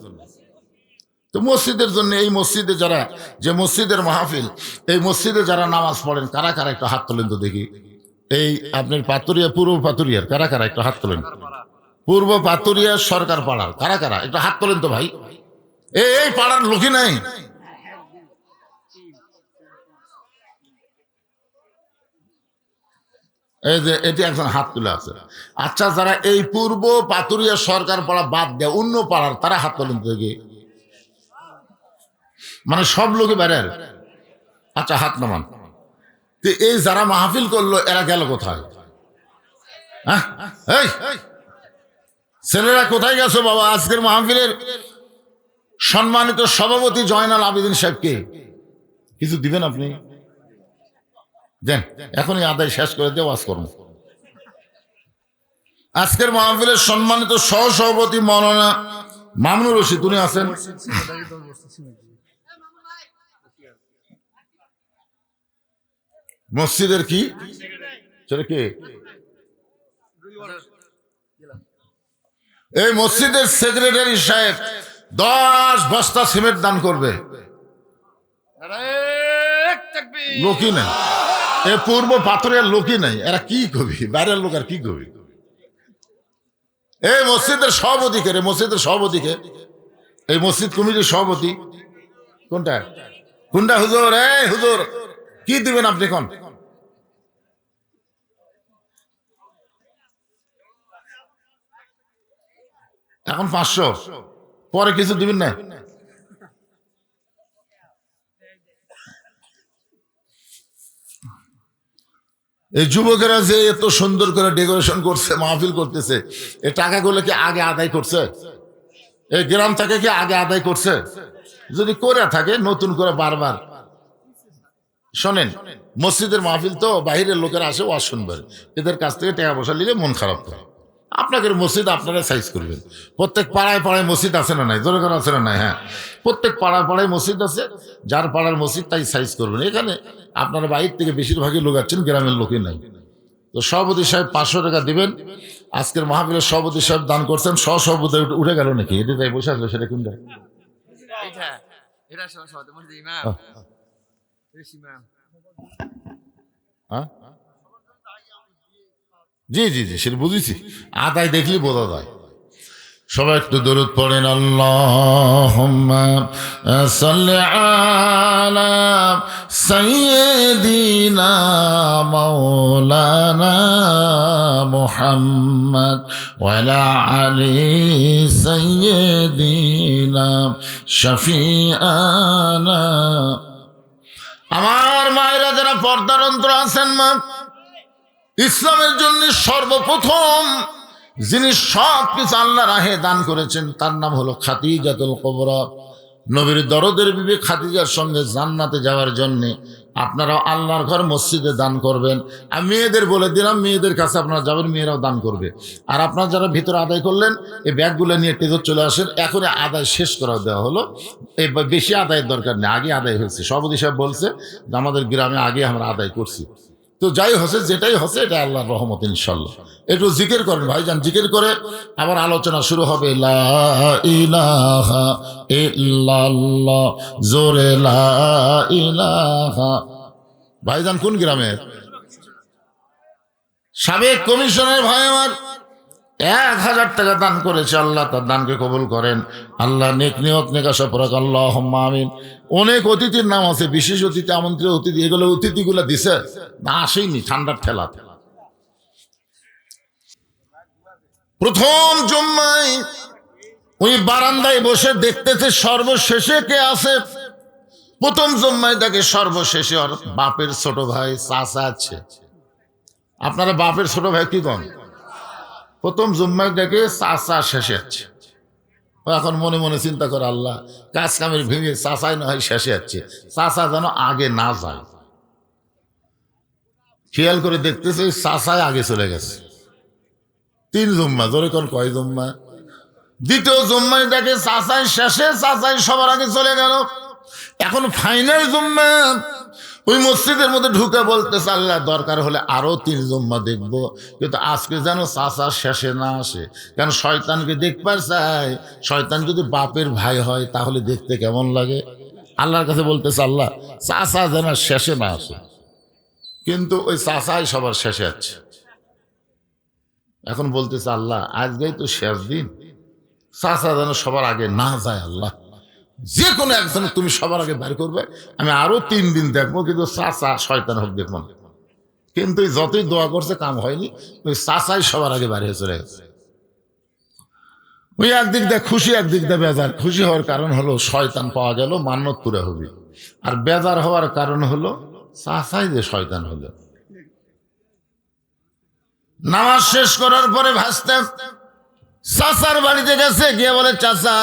তো মসজিদের জন্য। এই মসজিদে যারা, যে মসজিদের মাহফিল, এই মসজিদে যারা নামাজ পড়েন কারা কারা একটু হাত তোলেন তো দেখি। এই আপনার পাতুরিয়া, পূর্ব পাতুরিয়ার কারা কারা একটু হাত তোলেন? পূর্ব পাতুরিয়া সরকার পাড়ার কারা কারা একটু হাত তোলেন তো ভাই। এই পাড়ার লোকই নাই? এই যে এটি একজন হাত তুলে আছে। আচ্ছা, যারা এই পূর্ব পাতুরিয়া সরকার পাড়া বাদ দেয় অন্য পাড়ার, তারা হাত তোলেন তো দেখি। মানে সব লোকে বেড়ার। আচ্ছা, হাত নামান। এই যারা মাহফিল করলো এরা গেল কোথায়? হ্যাঁ, এই ছেলেরা কোথায় গেছো বাবা? আজকের মাহফিলের সম্মানিত সভাপতি জয়নাল আবেদিন সাহেবকে কিছু দিবেন আপনি? দেন, এখনই আদায় শেষ করে দিয়ে ওয়াজ করুন। আজকের মাহফিলের সম্মানিত সহসভাপতি মাওলানা মামুনুর রশিদ উনি আছেন। মসজিদের কি সেটা কে? এই মসজিদের সেক্রেটারি সাহেব 10 বস্তা সিমেন্ট দান করবে। লোকই নাই, এ পূর্ব পাথরের লোকই নাই, এরা কি কবি, বাইরের লোক আর কি কবি। এই মসজিদের সভাপতি কে রে? মসজিদের সভাপতি কে? এই মসজিদ কমিটির সভাপতি কোনটা? কোনটা হুজুর? এই হুজুর কি দিবেন আপনি কোন? এখন 500, পরে কিছু দিবেন না? এই যুবকেরা যে এত সুন্দর করে ডেকোরেশন করছে, মাহফিল করতেছে, এই টাকাগুলো কি আগে আদায় করছে? এই গ্রাম থেকে কি আগে আদায় করছে? যদি করে থাকে নতুন করে বারবার শোনেন, মসজিদের মাহফিল তো বাইরের লোকেরা আসে ওয়াজ শুনবেন, এদের কাছ থেকে টাকা পয়সা নিলে মন খারাপ করে। আপনাদের মসজিদ আপনারা সাইজ করবেন। প্রত্যেক পাড়ায় পাড়ায় মসজিদ আছে না নাই? জোরে করে আছে না নাই? হ্যাঁ, প্রত্যেক পাড়ায় পাড়ায় মসজিদ আছে, যার পাড়ার মসজিদ তাই সাইজ করবেন। এখানে আপনারা বাইরে থেকে বেশিরভাগই লোক আছেন, গ্রামের লোকই নাই। তো সভাপতি সাহেব 500 টাকা দিবেন। আজকের মাহফিলের সভাপতি সাহেব দান করছেন, সভাপতি উঠে গেল নাকি? এটা তাই বসে আসলো, সেটা কোনটা? হ্যাঁ জি জি জি, সেটা বুঝেছি, আদায় দেখলি বোঝা যায়। সবাই একটু দরুদ পড়েন, আল্লাহুম্মা সাল্লি আলা সাইয়্যিদিনা মাওলানা মুহাম্মদ ওয়া আলা আলি সাইয়্যিদিনা শাফিআনা। আমার মায়েরা যারা পর্দার অন্তর আছেন, মা, ইসলামের জন্য সর্বপ্রথম যিনি সব কিছু আল্লাহ রাহে দান করেছেন তার নাম হলো খাদিজাতুল কুবরা। নবীর দরদের বিবি খাদিজার সঙ্গে জান্নাতে যাওয়ার জন্য আপনারা আল্লাহর ঘর মসজিদে দান করবেন। আমি মেয়েদের বলে দিলাম, মেয়েদের কাছে আপনারা যাবেন, মেয়েরাও দান করবে। আর আপনারা যারা ভিতরে আদায় করলেন, এই ব্যাগগুলো নিয়ে টেজর চলে আসেন। এখন আদায় শেষ করা দেওয়া হলো, এই বেশি আদায়ের দরকার নেই, আগে আদায় হয়েছে। সভাপতি সাহেব বলছে যে আমাদের গ্রামে আগে আমরা আদায় করছি। তো যাই হচ্ছে, যেটাই হচ্ছে, এটা আল্লাহর রহমত ইনশাল্লাহ। একটু জিকির করেন ভাইজান, জিকির করে আবার আলোচনা শুরু হবে। লা ইলাহা ইল্লাল্লাহ, জোরে লা ইলাহা। ভাইজান কোন গ্রামের? সাবেক কমিশনের ভাই আমার 1000 টাকা দান করেছে, আল্লাহ তার দানকে কবুল করেন। আল্লাহ নেক নিয়ত নেক আশা পরাক, আল্লাহুম্মা আমিন। অনেক অতিথির নাম আছে, বিশেষ অতিথি, আমন্ত্রিত অতিথি, এগুলো অতিথিগুলো দিছে না, আসেইনি, ঠান্ডার ঠেলা। প্রথম জুম্মায় ওই বারান্দায় বসে দেখতেছে সর্বশেষে কে আছে। প্রথম জুম্মায় দেখে সর্বশেষে ওর বাপের ছোট ভাই চাচা আছে। আপনারা বাপের ছোট ভাই কি কন? প্রথম জুম্মায় দেখে চাচা শেষে আছে। এখন মনে মনে চিন্তা করে, আল্লাহ কাজ কামের ভেঙে চাচাই না হয় শেষে আছে, চাচা যেন আগে না যায়। খেয়াল করে দেখতেছে চাচাই আগে চলে গেছে। 3 জুম্মা, জোরে কোন কয় জুম্মা? দ্বিতীয় জুম্মায় দেখে চাচাই শেষে, চাচাই সবার আগে চলে গেল। এখন ফাইনাল জুম্মা, ওই মসজিদের মধ্যে ঢুকে বলতেছে, আল্লাহ দরকার হলে আরো 3 জুম্মা দেখবো, কিন্তু আজকে যেন চাচা শেষে না আসে। কারণ শয়তানকে দেখবার চাই, শয়তান যদি বাপের ভাই হয় তাহলে দেখতে কেমন লাগে। আল্লাহর কাছে বলতেছে, আল্লাহ চাচা যেন শেষে না আসে। কিন্তু ওই চাচাই সবার শেষে আছে। এখন বলতেছে, আল্লাহ আজকেই তো শেষ দিন, চাচা যেন সবার আগে না যায়। আল্লাহ যে কোনো একজন তুমি সবার আগে বের করবে, আমি আরো 3 দিন দেখবো, কিন্তু চাচা শয়তান হোক দেখবো না। কিন্তু যতই দোয়া করছে কাম হয়নি, ওই চাচাই সবার আগে বের হয়ে চলে গেছে। ওই একদিক দিয়ে খুশি, একদিক দিয়ে বেজার। খুশি হওয়ার কারণ হলো শয়তান পাওয়া গেল, মান্নত পুরা হবে। আর বেজার হওয়ার কারণ হলো চাচাই যে শয়তান হলো। নামাজ শেষ করার পরে ভাসতে চাচার বাড়িতে গেছে, গিয়ে বলে, চাচা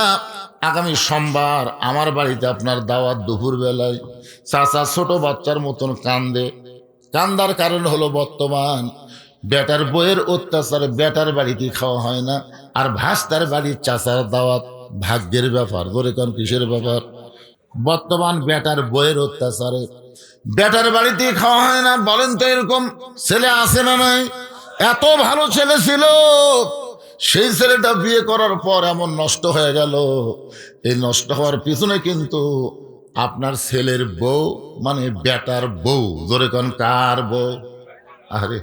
আগামী সোমবার আমার বাড়িতে আপনার দাওয়াত দুপুর বেলায়। চাচা ছোট বাচ্চার মতন কান্দে। কান্দার কারণ হলো বর্তমান বেটার বইয়ের অত্যাচারে বেটার বাড়িতে খাওয়া হয় না, আর ভাস্তার বাড়ির চাচার দাওয়াত। ভাগ্যের ব্যাপার। ধরে কোন কিসের ব্যাপার? বর্তমান বেটার বইয়ের অত্যাচারে বেটার বাড়িতে খাওয়া হয় না। বলেন তো এরকম ছেলে আছে না নাই? এত ভালো ছেলে ছিল, সেই ছেলেটা বিয়ে করার পর এমন নষ্ট হয়ে গেল। এই নষ্ট হওয়ার পিছনে কিন্তু আপনার ছেলের বউ, মানে বেটার বউ। ধরে কোন কার বউ? আরে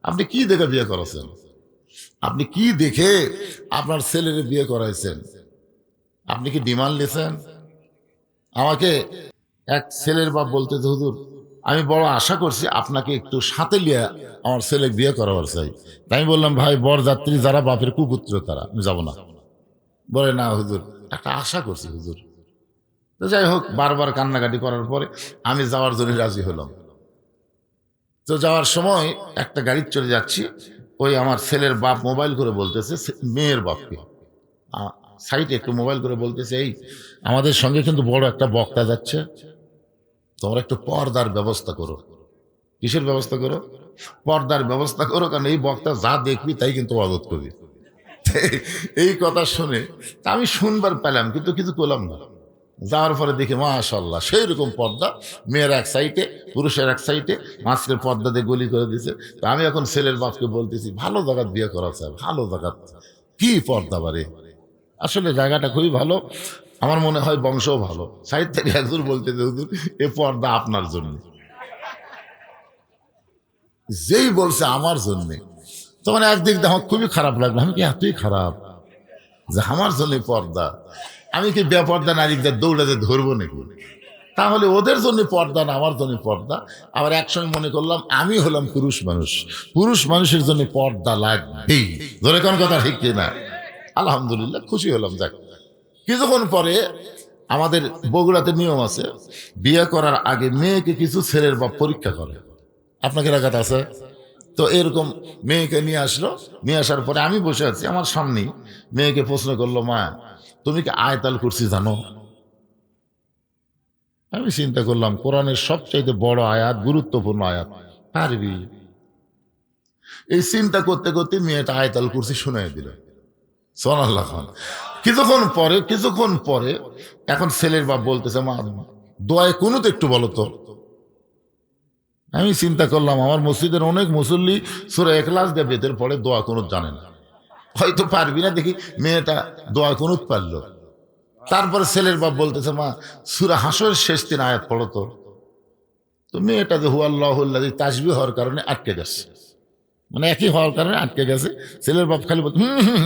আপনি কি দেখে বিয়ে করাছেন? আপনি কি দেখে আপনার ছেলের বিয়ে করাইছেন? আপনি কি ডিমান্ড নিয়েছেন? আমাকে এক ছেলের বাপ বলতেছে, হুজুর আমি বড় আশা করছি আপনাকে একটু সাথে লিয়ে আমার ছেলে বিয়ে করাবার চাই। তাই আমি বললাম, ভাই বরযাত্রী যারা বাপের কুপুত্র তারা, আমি যাবো না। বলে না হুজুর, একটা আশা করছি হুজুর। তো যাই হোক, বারবার কান্নাকাটি করার পরে আমি যাওয়ার জন্য রাজি হলাম। তো যাওয়ার সময় একটা গাড়ির চলে যাচ্ছি, ওই আমার ছেলের বাপ মোবাইল করে বলতেছে মেয়ের বাপকে, সাইডে একটু মোবাইল করে বলতেছে, এই আমাদের সঙ্গে কিন্তু বড় একটা বক্তা যাচ্ছে, তোমরা একটু পর্দার ব্যবস্থা করো। কিসের ব্যবস্থা করো? পর্দার ব্যবস্থা করো, কারণ এই বক্তা যা দেখবি তাই কিন্তু আদত করবি। এই কথা শুনে তা আমি শুনবার পেলাম, কিন্তু কিছু করলাম না। যাওয়ার পরে দেখি মাশাআল্লাহ সেই রকম পর্দা, মেয়ের এক সাইডে পুরুষের এক সাইডে, মাঝখানে পর্দা দিয়ে গলি করে দিছে। তো আমি এখন ছেলের বাপকে বলতেছি, ভালো জায়গায় বিয়ে করা চাই, ভালো জায়গা, কি পর্দা বাড়ে। আসলে জায়গাটা খুবই ভালো, আমার মনে হয় বংশও ভালো। সাইড থেকে একজন বলতেছে, হুজুর এ পর্দা আপনার জন্য। যেই বলছে আমার জন্যে, তখন একদিক দিয়ে আমার খুবই খারাপ লাগলো। আমি কি এতই খারাপ যে আমার জন্য পর্দা? আমি কি বেপর্দা নারীদের দৌড়াতে ধরবো নাকি? তাহলে ওদের জন্য পর্দা না আমার জন্য পর্দা। আবার একসময় মনে করলাম আমি হলাম পুরুষ মানুষ, পুরুষ মানুষের জন্য পর্দা লাগবেই। ধরে কোন কথা ঠিক কিনা? আলহামদুলিল্লাহ খুশি হলাম। যাক, কিছুক্ষণ পরে আমাদের বগুড়াতে নিয়ম আছে, বিয়ে করার আগে মেয়েকে কিছু ছেলের বাপ পরীক্ষা করে। আপনাকে রাখাত আছে তো? এরকম মেয়েকে নিয়ে আসলো, নিয়ে আসার পরে আমি বসে আছি, আমার সামনেই মেয়েকে প্রশ্ন করলো, মা তুমি কি আয়াতুল কুরসি জানো? আমি চিন্তা করলাম কোরআনের সবচাইতে বড় আয়াত, গুরুত্বপূর্ণ আয়াত, পারবি? এই চিন্তা করতে করতে মেয়েটা আয়াতুল কুরসি শুনাই দিল। সুবহানাল্লাহ খান। কিছুক্ষণ পরে এখন ছেলের বাপ বলতেছে, মা দোয়ায় কুনুত একটু বলো তো। আমি চিন্তা করলাম আমার মসজিদের অনেক মুসল্লি সূরা ইখলাস দিয়ে বেতের পড়ে, দোয়া কুনুত জানে না, হয়তো পারবি না। দেখি মেয়েটা দোয়া কুনুত পারলো। তারপরে ছেলের বাপ বলতেছে, মা সূরা হাসরের শেষ 3 আয়াত পড়ো তো। তো মেয়েটা যে হুয়াল্লাহুল্লাযী তাসবিহ হওয়ার কারণে আটকে গেছে, মানে একই হওয়ার কারণে আটকে গেছে। ছেলের বাপ খালি বলতে,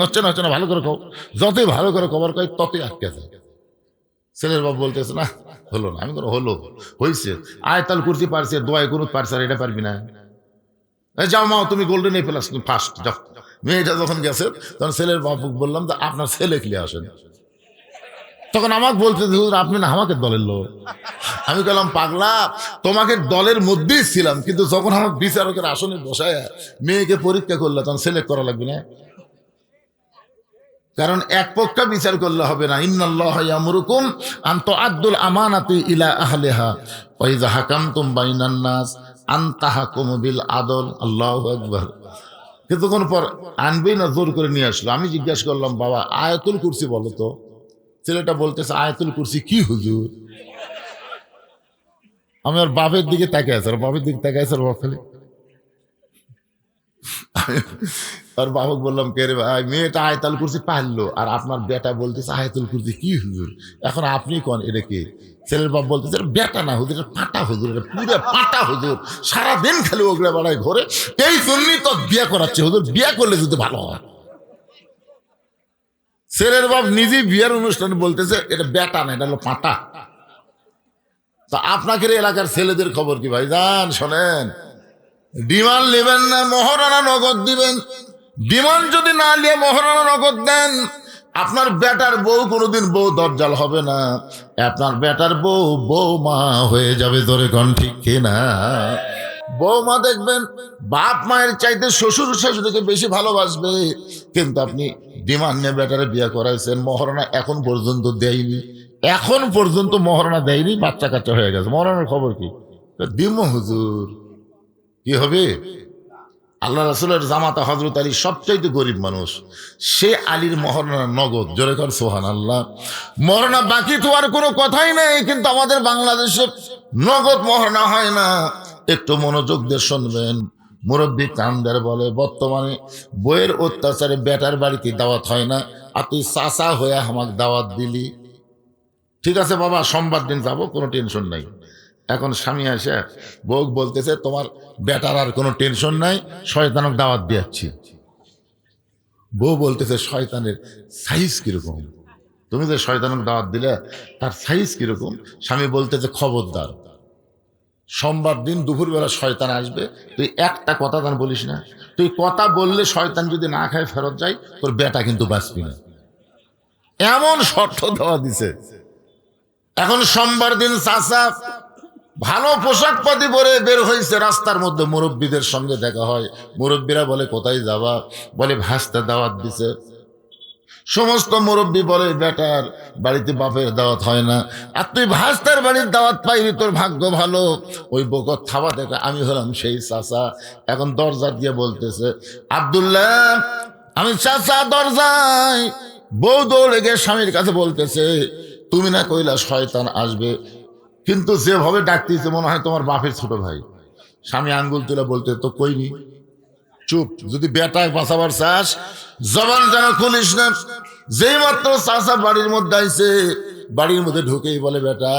হচ্ছে না ভালো করে কও। যতই ভালো করে কবার কয় ততই আটকে যায়। ছেলের বাপ বলতেছে, না হলো না। আমি হলো, হয়েছে, আয়াতুল কুরসি পারছে, দোয়া কুনুত পারছে, আর এটা পারবি না? যাও মা তুমি গোল্ডেন এ প্লাস ফার্স্ট যাও। মেয়েটা যখন গেছে তখন ছেলের বাপ বললাম যে আপনার ছেলে কি আসেন? তখন আমাকে বলতে, আপনি না আমাকে দলের লোক। আমি বললাম, পাগলা তোমাকে দলের মধ্যেই ছিলাম, কিন্তু যখন আমাকে বিচারকের আসনে বসায় মেয়েকে পরীক্ষা করলে তখন সিলেক্ট করা লাগবে না? কারণ এক পক্ষে বিচার করলে হবে না। ইন্নাল্লাহা ইয়ামুরুকুম আন তুআদ্দুল আমানাতি ইলা আহলিহা ওয়া ইযা হাকামতুম বাইনান নাস আন তাহকুমু বিল আদল। আল্লাহু আকবার। কিছুক্ষণ পর আনবেই না, জোর করে নিয়ে আসলো। আমি জিজ্ঞাসা করলাম, বাবা আয়াতুল কুরসি বলো তো। ছেলেটা বলতেছে, আয়াতুল কুরসি কি হুজুর? আমি ওর বাপের দিকে তাকিয়ে আছে, ওর বাপের দিকে তাকিয়ে আছে, ওর বাপ খালি। আর বাবুক বললাম, কে রে ভাই, মেয়েটা আয়াতুল কুরসি পারলো আর আপনার বেটা বলতেছে আয়াতুল কুরসি কি হুজুর? এখন আপনি কোন এটা কি? ছেলের বাপ বলতেছে, বেটা না হুজুর, পাটা হুজুর, এটা পুরো পাটা হুজুর, সারাদিন খালি ওগড়ে বেড়ায় ঘরে, এই জন্যই তো বিয়ে করাচ্ছে হুজুর, বিয়ে করলে যদি ভালো হয়। ছেলের বাপ নিজেই বিয়ের অনুষ্ঠানে বলতেছে এটা বেটা না, এটা হলো পাটা। তা আপনাকে এলাকার ছেলেদের খবর কি ভাই জান? শোনেন, ডিমান্ড নেবেন না, মহারণা নগদ দিবেন। ডিমান্ড যদি না নিয়ে মহারণা নগদ দেন, আপনার বেটার বউ কোনোদিন বউ দরজাল হবে না, আপনার বেটার বউ বৌমা হয়ে যাবে। ধরে কোন ঠিক কিনা? বৌমা দেখবেন বাপ মায়ের চাইতে শ্বশুর শাশুড়িকে বেশি ভালোবাসবে। কিন্তু আপনি ডিমান্ড নিয়ে বেটারে বিয়ে করাইছেন, মহারণা এখন পর্যন্ত দেয়নি, এখন পর্যন্ত মহারণা দেয়নি, বাচ্চা কাচ্চা হয়ে গেছে, মহারণার খবর কি? দিম হুজুর, কি হবে? আল্লাহ রাসূলের জামাতা হযরত আলী সবচাইতে গরিব মানুষ, সে আলীর মহরনা নগদ, জোরে কর সুবহানাল্লাহ। মহরনা বাকি তো আর কোনো কথাই নেই, কিন্তু আমাদের বাংলাদেশে নগদ মহরনা হয় না। একটু মনোযোগ দিয়ে শুনবেন। মুরব্বী কান্দার বলে, বর্তমানে বইয়ের অত্যাচারে বেটার বাড়িতে দাওয়াত হয় না, আর তুই চাচা হয়ে আমাকে দাওয়াত দিলি। ঠিক আছে বাবা, সোমবার দিন যাবো, কোনো টেনশন নাই। এখন স্বামী আসে বউ বলতেছে, তোমার বেটার আর কোনো টেনশন নাই, শয়তানক দাওয়াত দিয়াচ্ছি। বউ বলতেছে, শয়তানের সাইজ কিরকম? তুমি যে শয়তানক দাওয়াত দিলে তার সাইজ কিরকম? স্বামী বলতেছে, খবরদার, সোমবার দিন দুপুরবেলা শয়তান আসবে, তুই একটা কথা তার বলিস না। তুই কথা বললে শয়তান যদি না খায় ফেরত যায়, তোর বেটা কিন্তু বাঁচবি না। এমন শর্ত দেওয়া দিছে। এখন সোমবার দিন চাচা ভালো পোশাক পাতি পরে বের হয়েছে, রাস্তার মধ্যে মুরব্বীদের সঙ্গে দেখা হয়। মুরব্বীরা বলে, কোথায় যাবা? বলে, ভাস্তা দাওয়াত দিছে। সমস্ত মুরব্বী বলে, বেটার বাড়িতে বাপের দাওয়াত হয় না, আর তুই ভাস্তার বাড়ির দাওয়াত পাইবি, তোর ভাগ্য ভালো। ওই বকত থাবা দেখা, আমি হলাম সেই চাচা। এখন দরজা দিয়ে বলতেছে, আব্দুল্লাহ, আমি চাচা দরজায়। বউ দৌড়ে গিয়ে স্বামীর কাছে বলতেছে, তুমি না কইলা শয়তান আসবে, কিন্তু যেভাবে ডাকতেছে মনে হয় তোমার বাপের ছোট ভাই। স্বামী আঙ্গুল তুলে বলতে, তো কইনি, চুপ। যদি বেটায় বাঁচাবার চাস জবান যেন খুলিস না। যেই মাত্র চাচা বাড়ির মধ্যে আইছে, বাড়ির মধ্যে ঢুকেই বলে, বেটা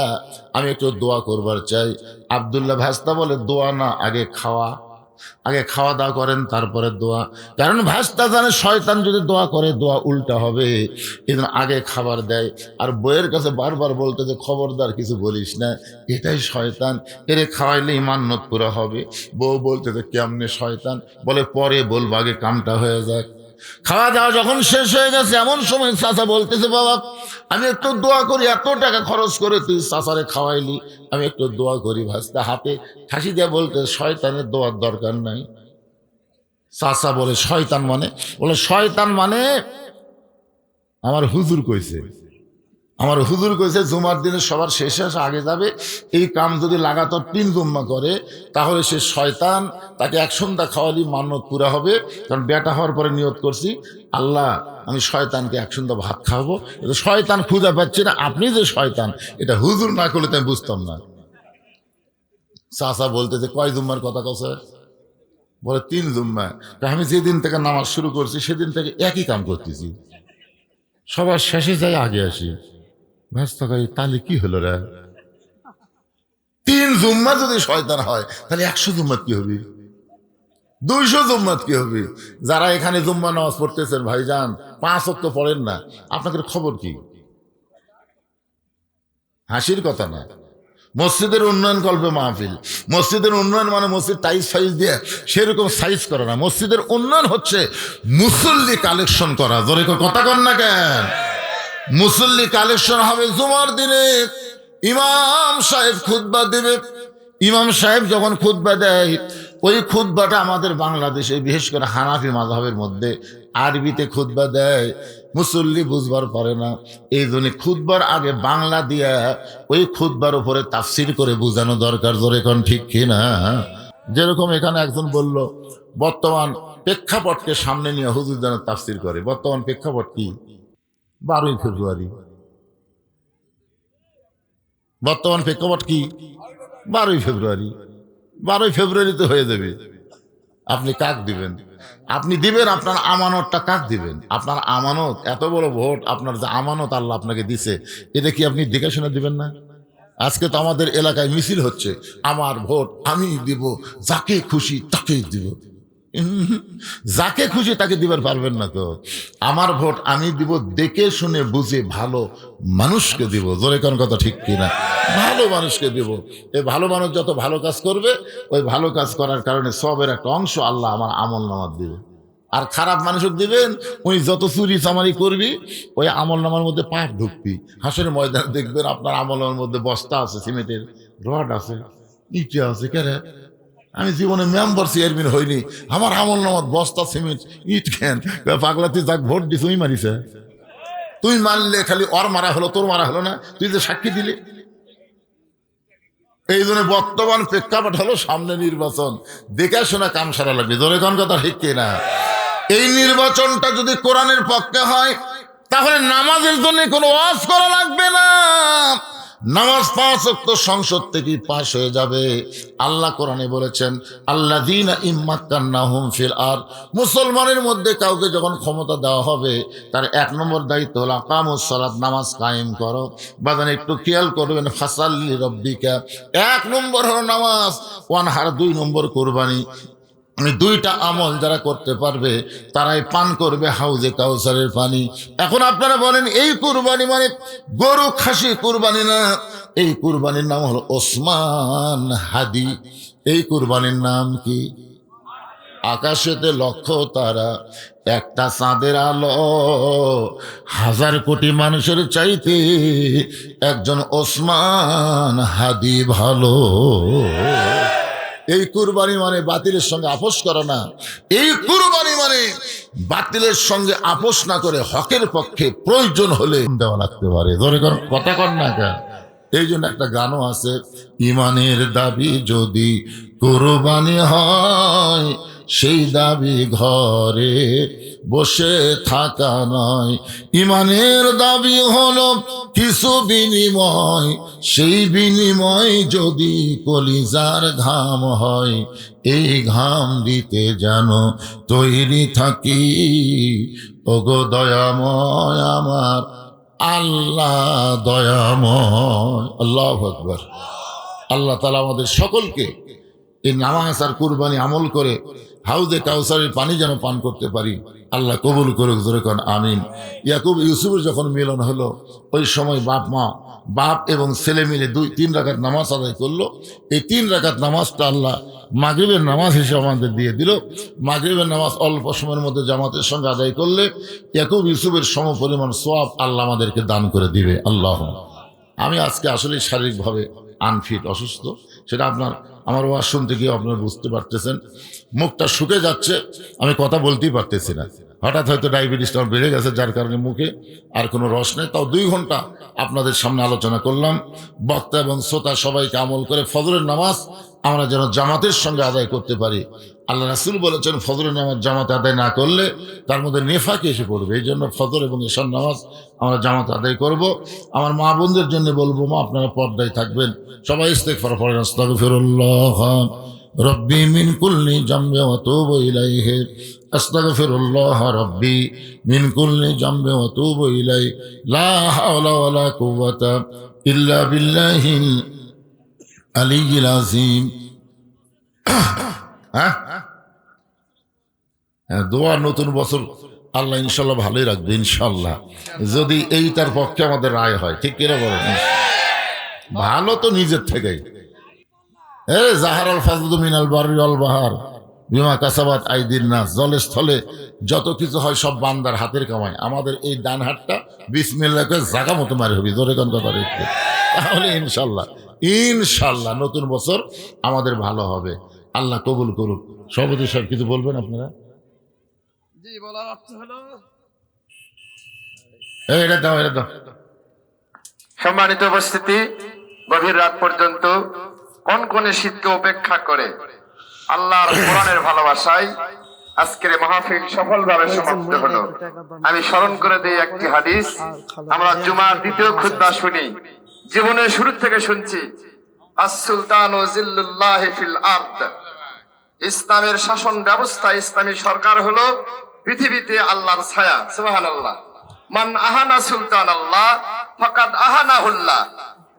আমি একটু দোয়া করবার চাই। আব্দুল্লাহ ভাস্তা বলে, দোয়া না, আগে খাওয়া। আগে খাওয়া দাওয়া করেন, তারপরে দোয়া। কারণ ভাস্তা জানে শয়তান যদি দোয়া করে দোয়া উল্টা হবে, এই জন্য আগে খাবার দেয়। আর বইয়ের কাছে বারবার বলতে যে, খবরদার কিছু বলিস না, এটাই শয়তান, এরে খাওয়াইলে মান্যত পুরা হবে। বউ বলতে যে, কেমনে শয়তান? বলে, পরে বলবো, আগে কামটা হয়ে যাক। খাওয়া দাওয়া যখন শেষ হয়ে গেছে, এমন সময় চাচা বলতেছে, বাবা আমি একটু দোয়া করি, এত টাকা খরচ করে তুই চাচারে খাওয়াইলি, আমি একটু দোয়া করি। ভাস্তা হাতে ঠাসি দিয়ে বলতে, শয়তানের দোয়ার দরকার নাই। চাচা বলে, শয়তান মানে? বলে, শয়তান মানে আমার হুজুর কইছে, আমার হুজুর কইছে জুমার দিনে সবার শেষে আগে যাবে। এই কাম যদি লাগাতার 3 জুম্মা করে, তাহলে সে শয়তান, তাকে এক সন্ধ্যা খাওয়ালি মান্যত পুরা হবে। কারণ বেটা হওয়ার পরে নিয়ত করছি, আল্লাহ আমি শয়তানকে এক সন্ধ্যা ভাত খাওয়াবো। শয়তান খুঁজে পাচ্ছি না, আপনি যে শয়তান, এটা হুজুর না করলে তো আমি বুঝতাম না। চাচা বলতেছে, কয় জুম্মার কথা কছে? বলে, 3 জুম্মা। আমি যেদিন থেকে নামাজ শুরু করছি সেদিন থেকে একই কাম করতেছি, সবার শেষে যাই আগে আসি। ব্যস্ত করি, তাহলে কি হলো রে? 3 জুম্মা যদি শয়তান হয়, তাহলে 100 জুম্মাত কি হবে? 200 জুম্মাত কি হবে? যারা এখানে জুম্মা নামাজ পড়তেছেন ভাইজান, 5 ওয়াক্ত পড়েন না, আপনাদের খবর কি? হাসির কথা না। মসজিদের উন্নয়ন কল্পে মাহফিল। মসজিদের উন্নয়ন মানে মসজিদ টাইস ফাইজ দিয়ে সেরকম সাইজ করে না। মসজিদের উন্নয়ন হচ্ছে মুসল্লি কালেকশন করা। জোরে কথা কন না কেন? মুসল্লি কালেকশন হবে জুমার দিনে। ইমাম সাহেব খুতবা দেবে। ইমাম সাহেব যখন খুতবা দেয়, ওই খুতবাটা আমাদের বাংলাদেশে বিশেষ করে হানাফি মাযহাবের মধ্যে আরবিতে খুতবা দেয়, মুসল্লি বুঝবার পারে না। এই জন্য খুতবার আগে বাংলা দিয়া ওই খুতবার উপরে তাফসির করে বোঝানো দরকার। জোরে কোন ঠিক কিনা? যেরকম এখানে একজন বলল, বর্তমান প্রেক্ষাপটকে সামনে নিয়ে হুজুর যেন তাফসির করে। বর্তমান প্রেক্ষাপট কি? 12ই ফেব্রুয়ারি। বর্তমান প্রেক্ষাপট কি? 12ই ফেব্রুয়ারি। 12ই ফেব্রুয়ারিতে হয়ে যাবে। আপনি কাক দিবেন? আপনি দিবেন আপনার আমানতটা কাক দিবেন? আপনার আমানত, এত বড় ভোট, আপনার যে আমানত আল্লাহ আপনাকে দিছে, এটা কি আপনি দেখে শুনে দিবেন না? আজকে তো আমাদের এলাকায় মিছিল হচ্ছে, আমার ভোট আমি দিব, যাকে খুশি তাকেই দিব। যাকে খুশি তাকে দিবার পারবেন না তো। আমার ভোট আমি দিব দেখে শুনে বুঝে ভালো মানুষকে দিব। জোরে কোন কথা ঠিক কিনা? ভালো মানুষকে দিব। এই ভালো মানুষ যত ভালো কাজ করবে, ওই ভালো কাজ করার কারণে সবের একটা অংশ আল্লাহ আমার আমল নামার দিবে। আর খারাপ মানুষকে দিবেন, ওই যত চুরি চামারি করবি, ওই আমল নামার মধ্যে পাপ ঢুকবি। হাসরের ময়দানে দেখবেন আপনার আমল নামার মধ্যে বস্তা আছে, সিমেন্টের রড আছে, ইটে আছে। কেরে? আমি জীবনে মেম্বার চেয়ারম্যান হইনি, আমার আমল নামার বস্তা সিমেন্ট ইট কেন? পাগলা, তুই যাক ভোট দিস তুই মারিছে। তুই মারলে খালি ওর মারা হলো, তোর মারা হলো না? তুই যে সাক্ষী দিলি। এই জন্য বর্তমান প্রেক্ষাপট হলো সামনে নির্বাচন, দেখে শোনা কাম সারা লাগবে। ধরে কোন কথা ঠিক কিনা? এই নির্বাচনটা যদি কোরআনের পক্ষে হয় তাহলে নামাজের জন্য কোনো ওয়াজ করা লাগবে না। নামাজ 5 ওয়াক্ত সংসদ থেকে পাশ হয়ে যাবে। আল্লাহ কোরআনে বলেছেন, আল্লাযীনা ইম্মাক্কান্নাহুম ফিল আরদ, মুসলমানের মধ্যে কাউকে যখন ক্ষমতা দেওয়া হবে তার 1 নম্বর দায়িত্ব হলো আকামুস সালাত, নামাজ কায়েম করো। বাদান একটু খেয়াল করবেন, ফাসাল্লি রাব্বিকা 1 নম্বর হলো নামাজ, ওয়ানহার 2 নম্বর কুরবানি। আমি 2টা আমল যারা করতে পারবে তারাই পান করবে হাউজে কাউসারের পানি। এখন আপনারা বলেন এই কুরবানি মানে গরু খাসি কুরবানি না, এই কুরবানির নাম হলো ওসমান হাদি। এই কুরবানির নাম কি? আকাশেতে লক্ষ তারা, একটা চাঁদের আলো, 1000 কোটি মানুষের চাইতে একজন ওসমান হাদি ভালো। এই কুরবানি মানে বাতিলের সঙ্গে আপোষ করা না। এই কুরবানি মানে বাতিলের সঙ্গে আপোষ না করে হকের পক্ষে প্রয়োজন হলে দেওয়া লাগতে পারে। ধরে কোন কথা কর না কেন? এই জন্য একটা গানও আছে, ইমানের দাবি যদি কুরবানি হয় সেই দাবি ঘরে বসে থাকা নয়। ইমানের দাবি হলো কিছু বিনিময়, সেই বিনিময় যদি কলিজার ঘাম হয়, এই ঘাম দিতে যেন তৈরি থাকি। ওগো দয়াময় আমার আল্লাহ দয়াময়। আল্লাহু আকবার। আল্লাহ তাআলা আমাদের সকলকে এই নামাজ আর কুরবানি আমল করে হাউজে কাউসারের পানি যেন পান করতে পারি। আল্লাহ কবুল করুক। জোরে কোন আমিন। ইয়াকুব ইউসুফের যখন মিলন হলো, ওই সময় বাপ এবং ছেলে মিলে 2-3 রাকাত নামাজ আদায় করলো। এই 3 রাকাত নামাজটা আল্লাহ মাগরিবের নামাজ হিসেবে আমাদের দিয়ে দিল। মাগরিবের নামাজ অল্প সময়ের মধ্যে জামাতের সঙ্গে আদায় করলে ইয়াকুব ইউসুফের সম পরিমাণ সওয়াব আল্লাহ আমাদেরকে দান করে দিবে। আল্লাহ। আমি আজকে আসলে শারীরিকভাবে আনফিট, অসুস্থ, সেটা আমার ওয়াজ শুনতে গিয়ে আপনারা বুঝতে পারতেছেন। মুখটা শুকে যাচ্ছে, আমি কথা বলতেই পারতেছি না। হঠাৎ হয়তো ডায়াবেটিসটা বেড়ে গেছে, যার কারণে মুখে আর কোনো রস নেই। তাও 2 ঘন্টা আপনাদের সামনে আলোচনা করলাম। বক্তা এবং শ্রোতা সবাইকে আমল করে ফজরের নামাজ আমরা যেন জামাতের সঙ্গে আদায় করতে পারি। আল্লাহ রাসূল বলেছেন, ফজরের নামাজ জামাতে আদায় না করলে তার মধ্যে নেফাকি এসে পড়বে। এই জন্য ফজর এবং ঈশার নামাজ আমরা জামাতে আদায় করব। আমার মা বোনদের জন্য বলবো, মা আপনারা পর্দায় থাকবেন, সবাই ইস্তেগফার পড়েন। আস্তাগফিরুল্লাহ রব্বি মিন কুল্লি জামবি ওয়া তুবু ইলাইহি, আস্তাগফিরুল্লাহ রব্বি মিন কুল্লি জামবি ওয়া তুবু ইলাইহি, লা হাওলা ওয়ালা কুওয়াতা ইল্লা বিল্লাহিল আলিয়্যিল আযীম। হ্যাঁ, দোয়া নতুন বছর আল্লাহ ইনশাল্লাহ ভালোই রাখবে, ইনশাল্লাহ, যদি এইটার পক্ষে আমাদের রায় হয়। ঠিক কিনা বলেন? ভালো তো নিজের থেকেই। জাহারাল ফাজলু মিনাল বাররি ওয়াল বাহার বিমা কাসাবাত আইদিন নাস। জলে স্থলে যত কিছু হয় সব বান্দার হাতের কামাই। আমাদের এই ডান হাতটা বিসমিল্লাহ করে জায়গা মতো মারি হবে। জোরে কোন কথা রেখে, তাহলে ইনশাল্লাহ নতুন বছর আমাদের ভালো হবে। আল্লাহ কবুল করুক। সভাপতি সাহেব কিছু বলবেন আপনারা? জি, বলার অর্থ হলো, এটা দাও। সম্মানিত উপস্থিতি, গভীর রাত পর্যন্ত কোন শীতকে উপেক্ষা করে আল্লাহর কোরআনের ভালোবাসায় আজকের মাহফিল সফলভাবে সমাপ্ত হলো। আমি স্মরণ করে দিই একটি হাদিস। আমরা জুমার 2য় খুতবা শুনি, জীবনের শুরু থেকে শুনছি, আস-সুলতানু জিল্লুল্লাহি ফিল আরদ। ইসলামের শাসন ব্যবস্থা, ইসলামী সরকার হলো পৃথিবীতে আল্লাহর ছায়া। সুবহানাল্লাহ। মান আহানা সুলতান আল্লাহ ফাকাদ আহানাহুল্লাহ।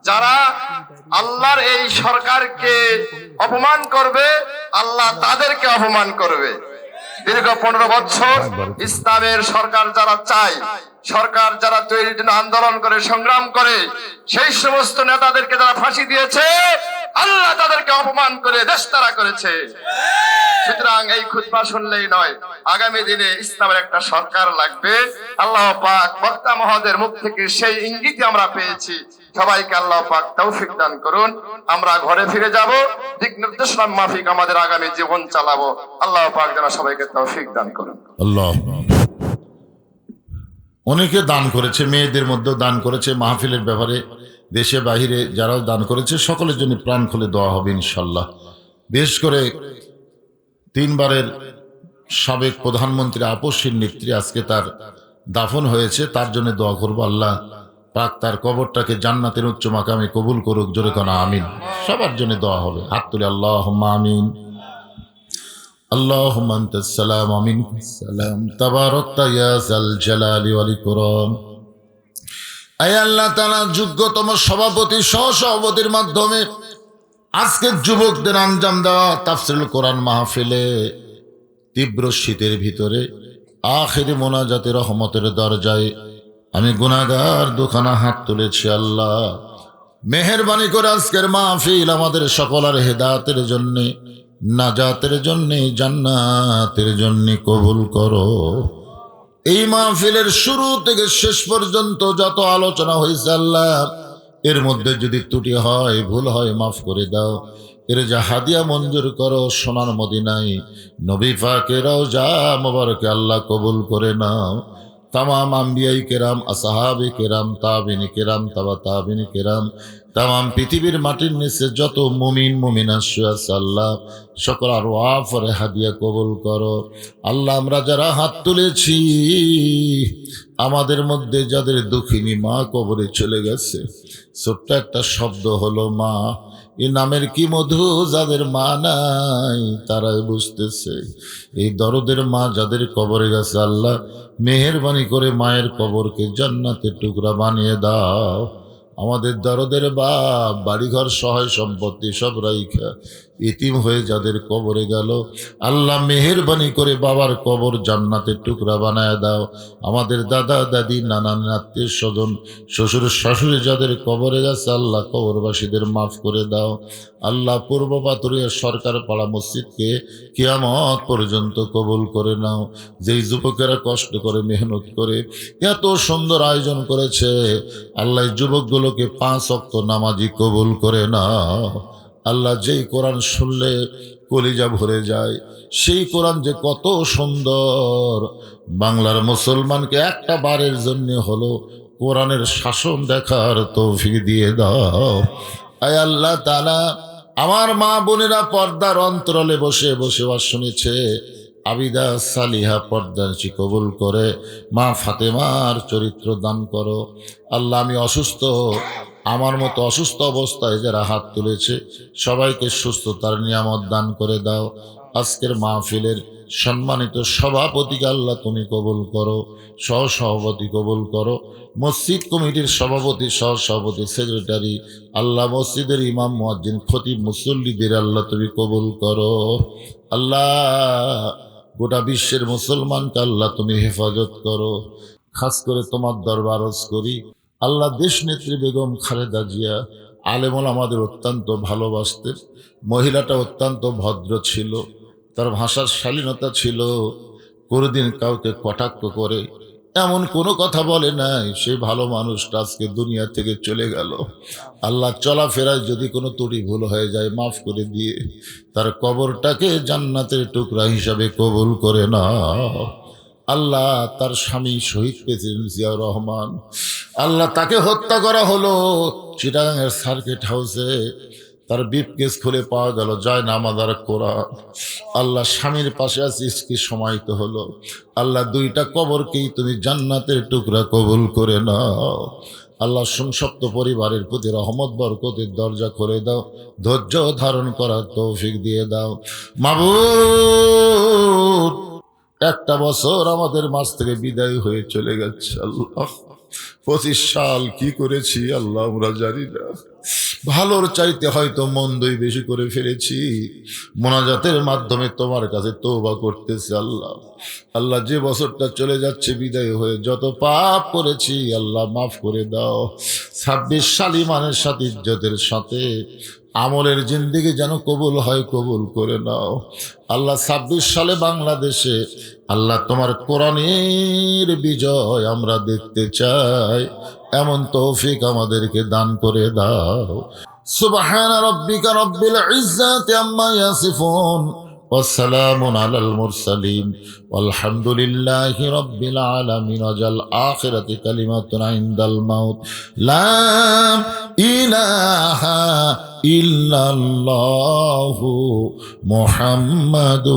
যারা আল্লাহর এই সরকারকে অপমান করবে, আল্লাহ তাদেরকে অপমান করবে। দীর্ঘ 15 বছর ইসলামের সরকার যারা চায়, সরকার যারা তৈরির জন্য আন্দোলন করে, সংগ্রাম করে, সেই সমস্ত নেতাদেরকে যারা ফাঁসি দিয়েছে, আল্লাহ তাদেরকে অপমান করে দেশতারা করেছে। সুতরাং এই খুতবা শুনলেই নয়, আগামী দিনে ইসলামের একটা সরকার লাগবে। আল্লাহ পাক বক্তা মহোদয়ের মুখ থেকে সেই ইঙ্গিত আমরা পেয়েছি। সবাইকে আল্লাহ পাক তৌফিক দান করুন। আমরা ঘরে ফিরে যাব, দিক নির্দেশনা মাফিক আমাদের আগামী জীবন চালাবো। আল্লাহ পাক যেন সবাইকে তৌফিক দান করুন। আল্লাহ। অনেকে দান করেছে, মেয়েদের মধ্যেও দান করেছে, মাহফিলের ব্যাপারে দেশে বাহিরে যারাও দান করেছে সকলের জন্য প্রাণ খুলে দেওয়া হবে ইনশাল্লাহ। বিশেষ করে 3 বারের সাবেক প্রধানমন্ত্রী আপসীর নেত্রী আজকে তার দাফন হয়েছে, তার জন্য দোয়া করবো। আল্লাহ পাক তার কবরটাকে জান্নাতের উচ্চ মাকামে কবুল করুক, জোরে কোনা আমিন। সবার জন্য দোয়া হবে, হাত তুলে আল্লাহুম্মা আমিন। আল্লাহুম্মা আনতাস সালাম ওয়া মিনকাস সালাম তাবারাকতা ইয়া যাল জালালি ওয়াল ইকরাম। আয় আল্লাহ তাআলা, যোগ্যতম সভাপতি সহসভাপতির মাধ্যমে আজকে যুবকদের আঞ্জাম দেওয়া তাফসীরুল কোরআন মাহফিলে তীব্র শীতের ভিতরে আখিরি মোনাজাতে রহমতের দরজায় আমি গুনাহগার দুখানা হাত তুলেছি। আল্লাহ মেহেরবানি করে আজকের মাহফিল আমাদের সকলের হেদায়েতের জন্য, নাজাতের জন্য, জান্নাতের জন্য কবুল করো। এই মাহফিলের শুরু থেকে শেষ পর্যন্ত যত আলোচনা হয়েছে আল্লাহ, এর মধ্যে যদি ত্রুটি হয়, ভুল হয়, মাফ করে দাও। এর যা হাদিয়া মঞ্জুর করো সোনার মদিনায় নবী পাকের রওজা মোবারকে আল্লাহ কবুল করে নাও। তামাম আম্বিয়াই কেরাম, আসহাবে কেরাম, তাবিনী কেরাম, তাবা তাবিনী কেরাম, তামাম পৃথিবীর মাটির নিচে যত মুমিন মুমিনা শুয়ে আছে আল্লাহ, সকল আর ওয়াফরে হাদিয়া কবুল করো। আল্লাহ আমরা যারা হাত তুলেছি, আমাদের মধ্যে যাদের দুঃখিনী মা কবরে চলে গেছে, ছোট্ট একটা শব্দ হলো মা, এই নামের কি মধু, যাদের মা নাই তারাই বুঝতেছে। এই দরদের মা যাদের কবরে গেছে আল্লাহ, মেহেরবানি করে মায়ের কবরকে জান্নাতের টুকরা বানিয়ে দাও। আমাদের দরদের বাপ বাড়িঘর সহায় সম্পত্তি সব রাইখা ইতিম হয়ে যাদের কবরে গেল আল্লাহ, মেহেরবানি করে বাবার কবর জান্নাতের টুকরা বানায় দাও। আমাদের দাদা দাদি নানান আত্মীয় স্বজন শ্বশুর শাশুড়ি যাদের কবরে গেছে আল্লাহ, কবরবাসীদের মাফ করে দাও। আল্লাহ পূর্ব পাতুরিয়া সরকার পাড়া মসজিদকে কিয়ামত পর্যন্ত কবুল করে নাও। যেই যুবকেরা কষ্ট করে মেহনত করে এত সুন্দর আয়োজন করেছে আল্লাহ, যুবকগুলোকে 5 ওয়াক্ত নামাজি কবুল করে নাও। আল্লাহ যেই কোরআন শুনলে কলিজা ভরে যায়, সেই কোরআন যে কত সুন্দর, বাংলার মুসলমানকে একটা বারের জন্য হলো কোরআনের শাসন দেখার তৌফিক দিয়ে দাও। আয় আল্লাহ তাআলা, আমার মা বোনেরা পর্দার অন্তরালে বসে বসে ওয়াজ শুনেছে, আবিদা সালিহা পর্দানশী কবুল করে মা ফাতেমার চরিত্র দান করো। আল্লাহ আমি অসুস্থ, আমার মতো অসুস্থ অবস্থায় যারা হাত তুলেছে সবাইকে সুস্থতার নিয়ামত দান করে দাও। আজকের মাহফিলের সম্মানিত সভাপতিকে আল্লাহ তুমি কবুল করো, সহসভাপতি কবুল করো, মসজিদ কমিটির সভাপতি, সহসভাপতি, সেক্রেটারি, আল্লাহ মসজিদের ইমাম, মুয়াজ্জিন, খতিব, মুসল্লিদের আল্লাহ তুমি কবুল করো। আল্লাহ গোটা বিশ্বের মুসলমানকে আল্লাহ তুমি হেফাজত করো। খাস করে তোমার দরবার আরজ করি আল্লাহ, দেশ নেত্রী বেগম খালেদা জিয়া আলেমুল আমাদের অত্যন্ত ভালোবাসতেন। মহিলাটা অত্যন্ত ভদ্র ছিল, তার ভাষার শালীনতা ছিল, কোনোদিন কাউকে কটাক্ষ করে এমন কোনো কথা বলে নাই। সেই ভালো মানুষটা আজকে দুনিয়া থেকে চলে গেল। আল্লাহ চলাফেরায় যদি কোনো ত্রুটি ভুল হয়ে যায় মাফ করে দিয়ে তার কবরটাকে জান্নাতের টুকরা হিসাবে কবুল করে নাও। আল্লাহ তার স্বামী শহীদ প্রেসিডেন্ট জিয়াউর রহমান, আল্লাহ তাকে হত্যা করা হলো চিটাগাংয়ের সার্কিট হাউসে, তার বিপকেস খুলে পাওয়া গেল যায় নামাজ আর কোরআন। আল্লাহ স্বামীর পাশে আছে, কি সময়িত হলো। আল্লাহ দুইটা কবরকেই তুমি জান্নাতের টুকরা কবুল করে নাও। আল্লাহ সংসপ্ত পরিবারের প্রতি রহমত বরকতের দরজা করে দাও, ধৈর্য ধারণ করার তৌফিক দিয়ে দাও। মাবুদ একটা বছর আমাদের মাঝ থেকে বিদায় হয়ে চলে গেছে আল্লাহ, 25 সাল কি করেছি আল্লাহ আমরা জানি না। ভালোর চাইতে হয়তো মন্দই বেশি করে ফেলেছি। মোনাজাতের মাধ্যমে তোমার কাছে তওবা করতেছি আল্লাহ। আল্লাহ যে বছরটা চলে যাচ্ছে বিদায় হয়ে যত পাপ করেছি আল্লাহ মাফ করে দাও। 26 সাল ইমানের সাথে ইজ্জতের সাথে আমলের জিন্দেগি যেন কবুল হয়, কবুল করে নাও আল্লাহ। 26 সালে বাংলাদেশে আল্লাহ তোমার কোরআনের বিজয় আমরা দেখতে চাই, এমন তৌফিক আমাদেরকে দান করে দাও। সুবহান রাব্বিকা রাব্বিল ইজ্জাতি আম্মা ইয়াসিফুন والسلام على المرسلين والحمد لله رب العالمين وجل آخرة كلمة عند الموت لا إله إلا الله محمد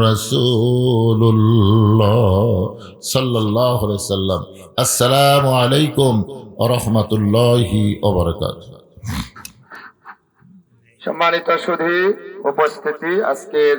رسول الله صلى الله عليه وسلم السلام عليكم ورحمة الله وبركاته সম্মানিত সুধী উপস্থিতি, আজকের